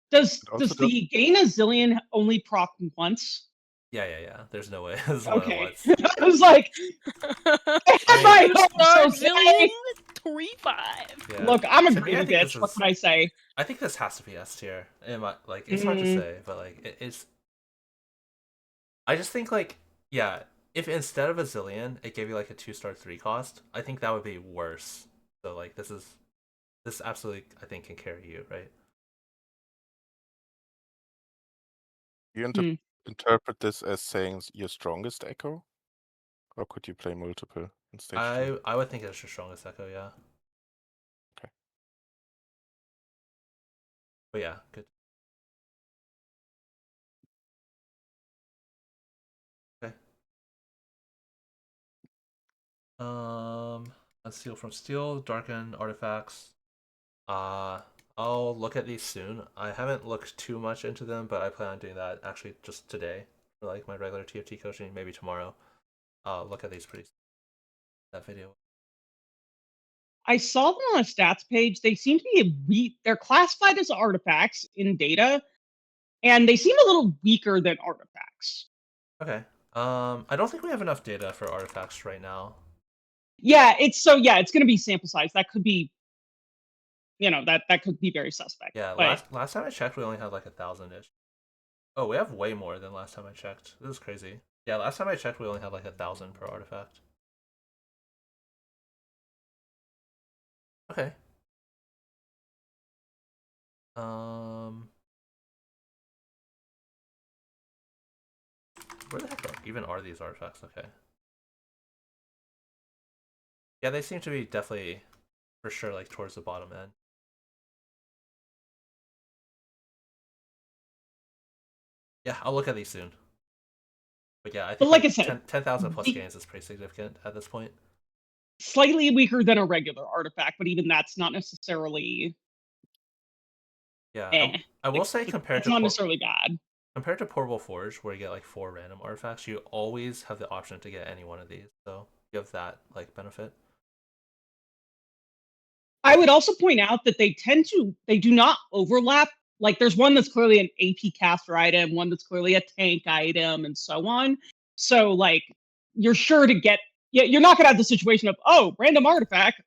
Does the gain a Zillion only proc once? Yeah. There's no way. This is okay. Once. I was like, Zillion 3-5. Yeah. Look, I'm a greedy bitch. What can I say? I think this has to be S tier. It's hard to say, but like it's. I just think like if instead of a Zillion it gave you like a 2-star 3 cost, I think that would be worse. So like this absolutely I think can carry you, right? You interpret this as saying your strongest Echo, or could you play multiple in stage 2? I would think it's your strongest Echo, yeah. Okay. But yeah, good. Okay. Unseal from Steel, Darken Artifacts. I'll look at these soon. I haven't looked too much into them, but I plan on doing that actually just today for like my regular TFT coaching, maybe tomorrow. Look at these pretty soon. That video. I saw them on a stats page. They seem to be they're classified as artifacts in data, and they seem a little weaker than artifacts. Okay. I don't think we have enough data for artifacts right now. Yeah, it's going to be sample size. That could be, that could be very suspect. Yeah, but last time I checked, we only had like 1,000-ish. Oh, we have way more than last time I checked. This is crazy. Yeah, last time I checked, we only had like 1,000 per artifact. Okay. Where the heck even are these artifacts? Okay. Yeah, they seem to be definitely, for sure, like towards the bottom end. Yeah, I'll look at these soon. But yeah, I But think like I like said, 10,000 plus the- gains is pretty significant at this point. slightly weaker than a regular artifact, but even that's not necessarily Yeah, eh. I will Like, say that's not necessarily bad. compared to Portable Forge, where you get like 4 random artifacts, you always have the option to get any one of these. So you have that like benefit. I would also point out that they do not overlap. Like there's one that's clearly an AP caster item, one that's clearly a tank item, and so on. So like you're sure to get, yeah, you're not gonna have the situation of, oh, random artifact,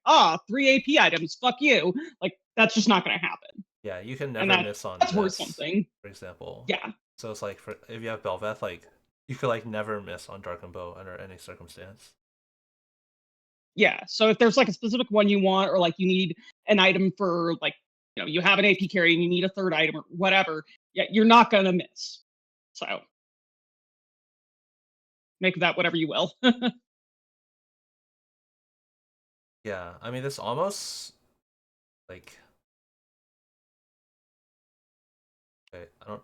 3 AP items, fuck you. Like that's just not gonna happen. Yeah, you can And never miss on that's worth this, something. for example. Yeah. So it's like if you have Belveth, like you could like never miss on Darkened Bow under any circumstance. Yeah. So if there's like a specific one you want, or like you need an item for like, you have an AP carry and you need a third item or whatever, yeah, you're not gonna miss. So make of that whatever you will. Yeah, I mean this almost like wait, I don't.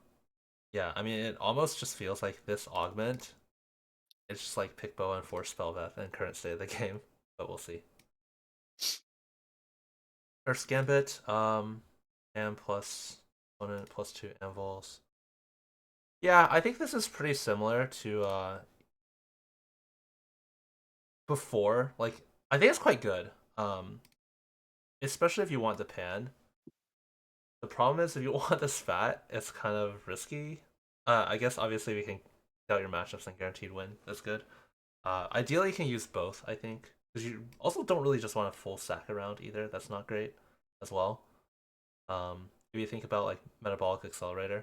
Yeah, I mean it almost just feels like this augment. It's just like pick bow and force Spellveth in current state of the game, but we'll see. First Gambit, and plus opponent plus 2 anvils. Yeah, I think this is pretty similar to before. Like I think it's quite good. Especially if you want the pan. The problem is if you want the spat, it's kind of risky. I guess obviously we can out your matchups and guaranteed win. That's good. Ideally you can use both, I think. Because you also don't really just want a full stack around either. That's not great as well. If you think about like metabolic accelerator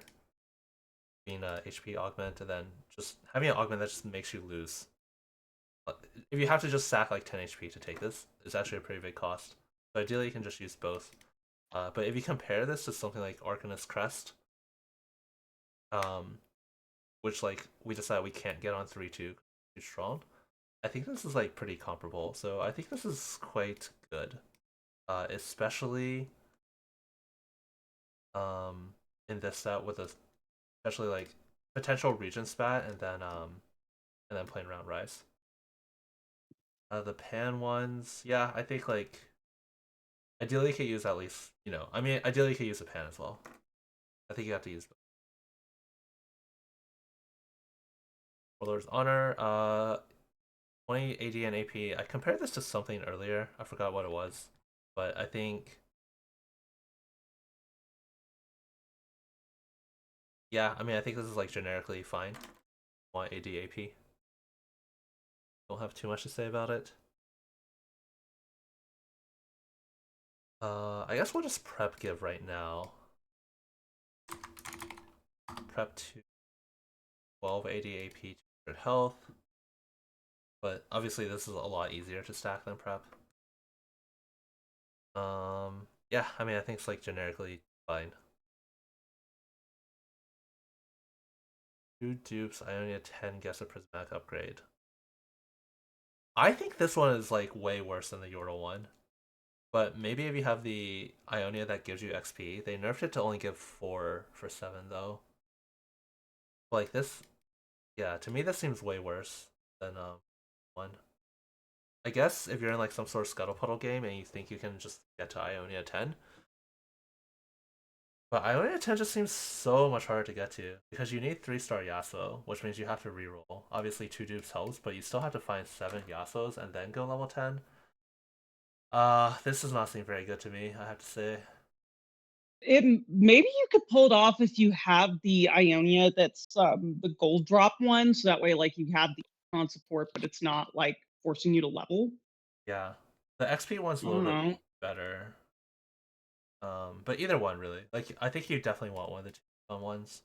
being a HP augment and then just having an augment that just makes you lose. If you have to just sack like 10 HP to take this, it's actually a pretty big cost. So ideally you can just use both. But if you compare this to something like Arcanist Crest, which like we decided we can't get on 3-2 too strong, I think this is like pretty comparable. So I think this is quite good, especially in this set with a especially like potential region spat and then playing around Rise. The pan ones, yeah, I think like ideally you could use at least, I mean ideally you could use a pan as well. I think you have to use Warlord's Honor, 20 AD and AP. I compared this to something earlier. I forgot what it was, but I think yeah, I mean I think this is like generically fine. Want AD AP. Don't have too much to say about it. I guess we'll just prep give right now. Prep to 12 AD AP, 200 health. But obviously this is a lot easier to stack than prep. Yeah, I mean I think it's like generically fine. 2 dupes, Ionia 10 gets a prismatic upgrade. I think this one is like way worse than the Yordle one. But maybe if you have the Ionia that gives you XP, they nerfed it to only give 4 for 7 though. Like this, yeah, to me this seems way worse than one. I guess if you're in like some sort of scuttle puddle game and you think you can just get to Ionia 10. But Ionia 10 just seems so much harder to get to because you need 3-star Yasuo, which means you have to reroll. Obviously 2 dupes helps, but you still have to find 7 Yasuos and then go level 10. This does not seem very good to me, I have to say. Maybe you could pull it off if you have the Ionia that's the gold drop one, so that way like you have the on support, but it's not like forcing you to level. Yeah, the XP one's a I little don't bit know. better. But either one really. Like I think you definitely want one of the 2 ones.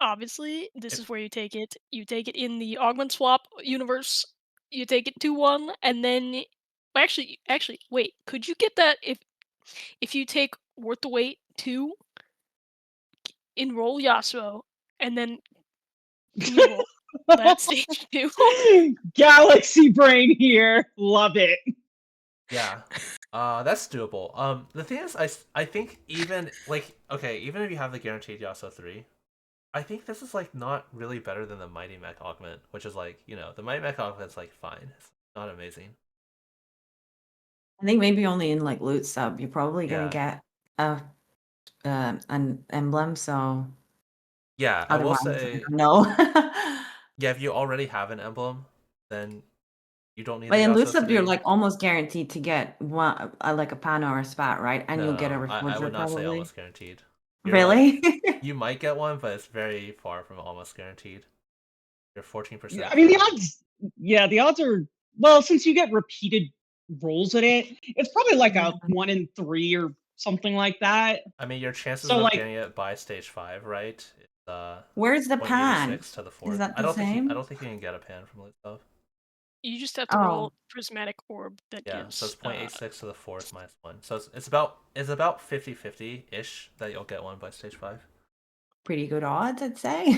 obviously, this is where you take it. You take it in the augment swap universe. You take it 2-1, and then actually, wait. Could you get that if you take Worth the Wait 2, enroll Yasuo, and then can you roll that stage 2? Galaxy brain here. Love it. Yeah. That's doable. The thing is, I think even like even if you have the guaranteed Yasuo 3, I think this is like not really better than the Mighty Mech augment, which is like, the Mighty Mech augment's like fine. It's not amazing. I think maybe only in like loot sub, you're probably gonna Yeah. get an emblem. So Yeah, I will otherwise, say, I don't know. yeah, if you already have an emblem, then you don't need But the in loot Yasuo sub, you're 3. like almost guaranteed to get one, like a Pana or a spat, right? And you'll get a No, I reforger would not say probably. almost guaranteed. You're Really? you might get one, but it's very far from almost guaranteed. You're 14% Yeah, I mean, the for odds. Yeah, the odds are well, since you get repeated rolls at it, it's probably like Yeah. a 1 in 3 or something like that. I mean, your chances So of like, getting it by stage 5, right? Is Where's the pan? 0.86 to the Is fourth. that I the don't think same? you can get a pan from loot stuff. You just have to Oh, roll prismatic orb that Yeah, so it's gives 0.86 to the fourth minus 1. So it's about 50-50 ish that you'll get one by stage 5. pretty good odds, I'd say.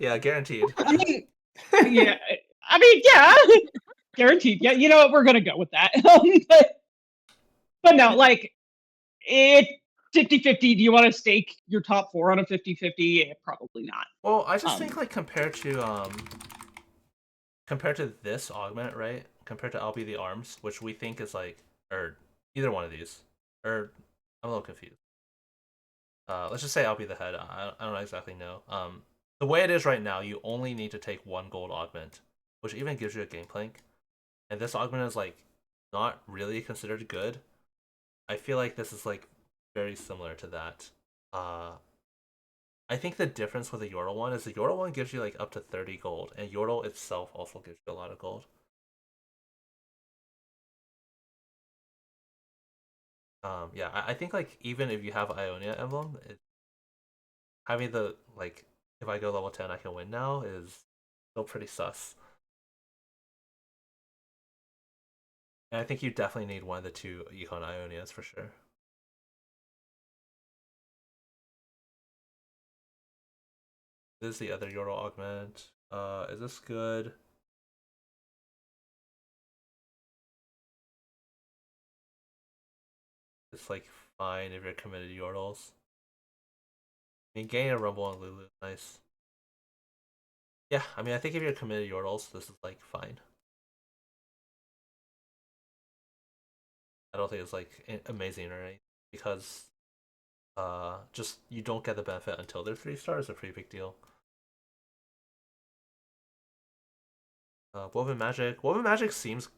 Yeah, guaranteed. I mean, yeah, I mean, yeah, guaranteed. Yeah, you know what? We're gonna go with that. But no, like it 50-50. Do you want to stake your top 4 on a 50-50? Probably not. Well, I just Um, think like compared to this augment, right? Compared to I'll Be the Arms, which we think is like, or either one of these, or I'm a little confused. Let's just say I'll Be the Head. I don't exactly know. The way it is right now, you only need to take 1 gold augment, which even gives you a game plank. And this augment is like not really considered good. I feel like this is like very similar to that. I think the difference with the Yordle one is the Yordle one gives you like up to 30 gold, and Yordle itself also gives you a lot of gold. Yeah, I think like even if you have Ionia emblem, having the like if I go level 10 I can win now is still pretty sus. And I think you definitely need one of the 2 Econ Ionias for sure. This is the other Yordle augment. Is this good? It's like fine if you're committed to Yordles. I mean, getting a Rumble on Lulu is nice. Yeah, I mean, I think if you're committed to Yordles, this is like fine. I don't think it's like amazing or anything because just you don't get the benefit until they're 3 stars. A pretty big deal. Woven Magic seems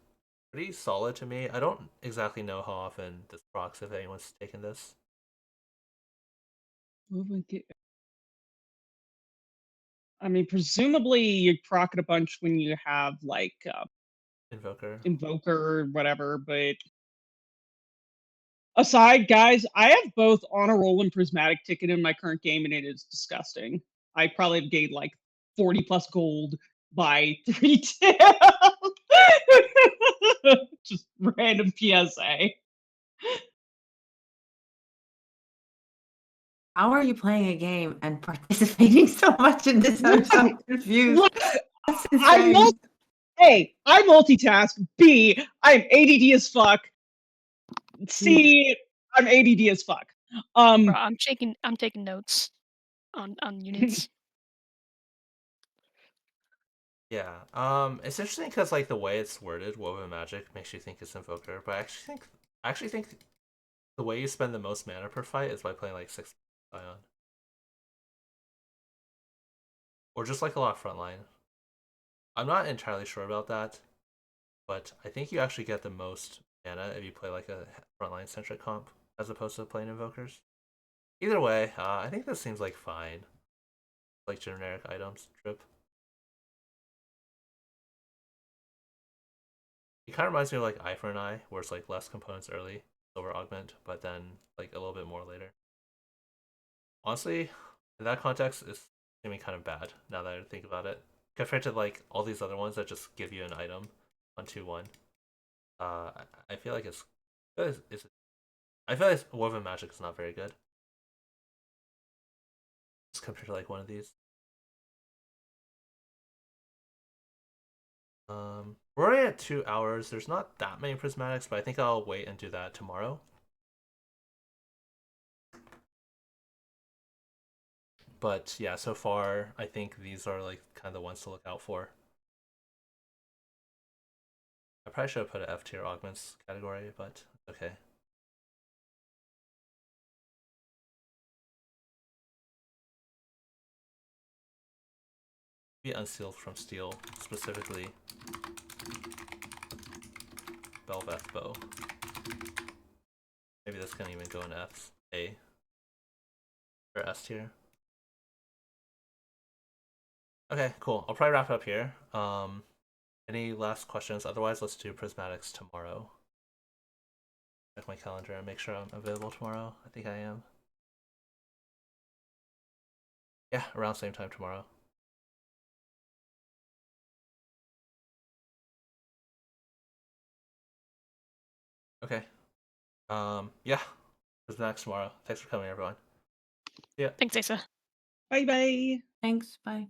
pretty solid to me. I don't exactly know how often this procs if anyone's taken this. I mean, presumably you proc it a bunch when you have like Invoker. Invoker or whatever, but aside, guys, I have both Honor Roll and Prismatic Ticket in my current game, and it is disgusting. I probably have gained like 40 plus gold by 3 Just random PSA. How are you playing a game and participating so much in this? I'm so confused. Look, That's I'm insane. A, I multitask. B, I'm ADD as fuck. C, I'm ADD as fuck. Bro, I'm taking notes on units. Yeah. It's interesting because like the way it's worded, Woven Magic makes you think it's Invoker, but I actually think the way you spend the most mana per fight is by playing like 6 Ion. Or just like a lot of frontline. I'm not entirely sure about that, but I think you actually get the most mana if you play like a frontline centric comp as opposed to playing invokers. Either way, I think this seems like fine. Like generic items trip. It kind of reminds me of like Eye for an Eye, where it's like less components early, silver augment, but then like a little bit more later. Honestly, in that context, it's gonna be kind of bad now that I think about it. Compared to like all these other ones that just give you an item, 1-2-1. I feel like it's I feel like Woven Magic is not very good. Just compared to like one of these. We're already at 2 hours. There's not that many prismatics, but I think I'll wait and do that tomorrow. But yeah, so far I think these are like kind of the ones to look out for. I probably should have put an F tier augments category, but okay. Be unsealed from steel, specifically Belveth bow. Maybe this can even go in F's, A, or S tier. Okay, cool. I'll probably wrap it up here. Any last questions? Otherwise, let's do prismatics tomorrow. Check my calendar and make sure I'm available tomorrow. I think I am. Yeah, around same time tomorrow. Okay. Yeah. Prismatics tomorrow. Thanks for coming, everyone. Yeah. Thanks, Aesah. Bye bye. Thanks. Bye.